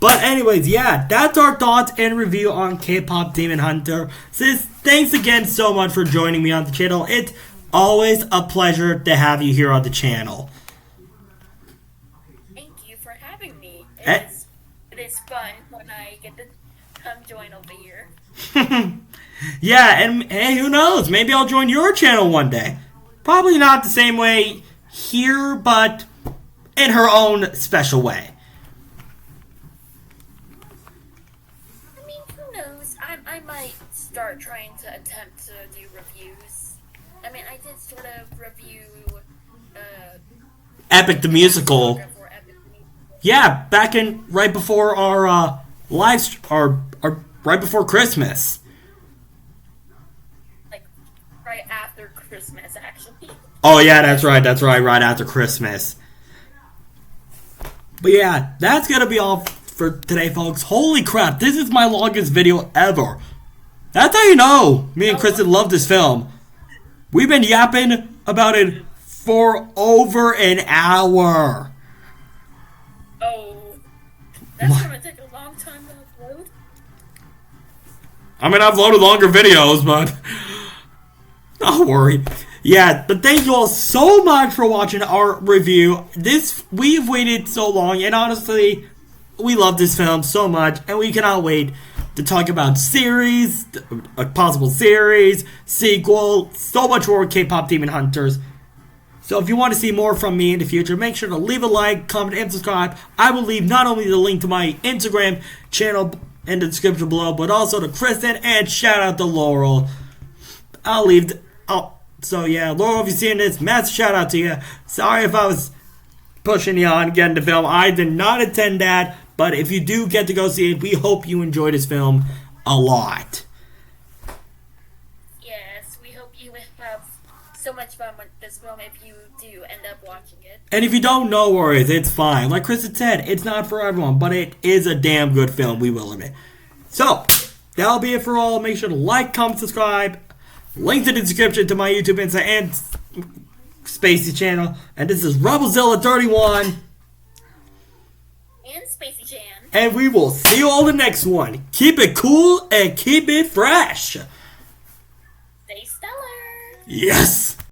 But anyways, yeah, that's our thoughts and review on K-Pop Demon Hunter. Sis, thanks again so much for joining me on the channel. It's always a pleasure to have you here on the channel. Thank you for having me. It is fun when I get to come join over here. Yeah, and hey, who knows? Maybe I'll join your channel one day. Probably not the same way here, but in her own special way. I mean, who knows? I might start trying to attempt to do reviews. I mean, I did sort of review Epic the Musical. for Epic the Musical. Yeah, back in right before our right before Christmas. Like, right after Christmas, actually. Oh yeah, that's right, right after Christmas. But yeah, that's gonna be all for today, folks. Holy crap, this is my longest video ever. That's how you know me and Kristen love this film. We've been yapping about it for over an hour. Oh, that's gonna take a long time to upload. I mean, I've loaded longer videos, but don't worry. Yeah, but thank you all so much for watching our review. We've waited so long, and honestly, we love this film so much, and we cannot wait to talk about series, a possible series, sequel, so much more K-Pop Demon Hunters. So if you want to see more from me in the future, make sure to leave a like, comment, and subscribe. I will leave not only the link to my Instagram channel in the description below, but also to Kristen and shout out to Laurel. So yeah, Laurel, if you're seeing this, massive shout out to you. Sorry if I was pushing you on getting the film. I did not intend that, but if you do get to go see it, we hope you enjoy this film a lot. Yes, we hope you have so much fun with this film if you do end up watching it. And if you don't, no worries, it's fine. Like Kristen said, it's not for everyone, but it is a damn good film, we will admit. So, that'll be it for all. Make sure to like, comment, subscribe. Link in the description to my YouTube, Insta, and Spacey channel. And this is RebelZilla31. And Spacey Chan. And we will see you all in the next one. Keep it cool and keep it fresh. Stay stellar. Yes.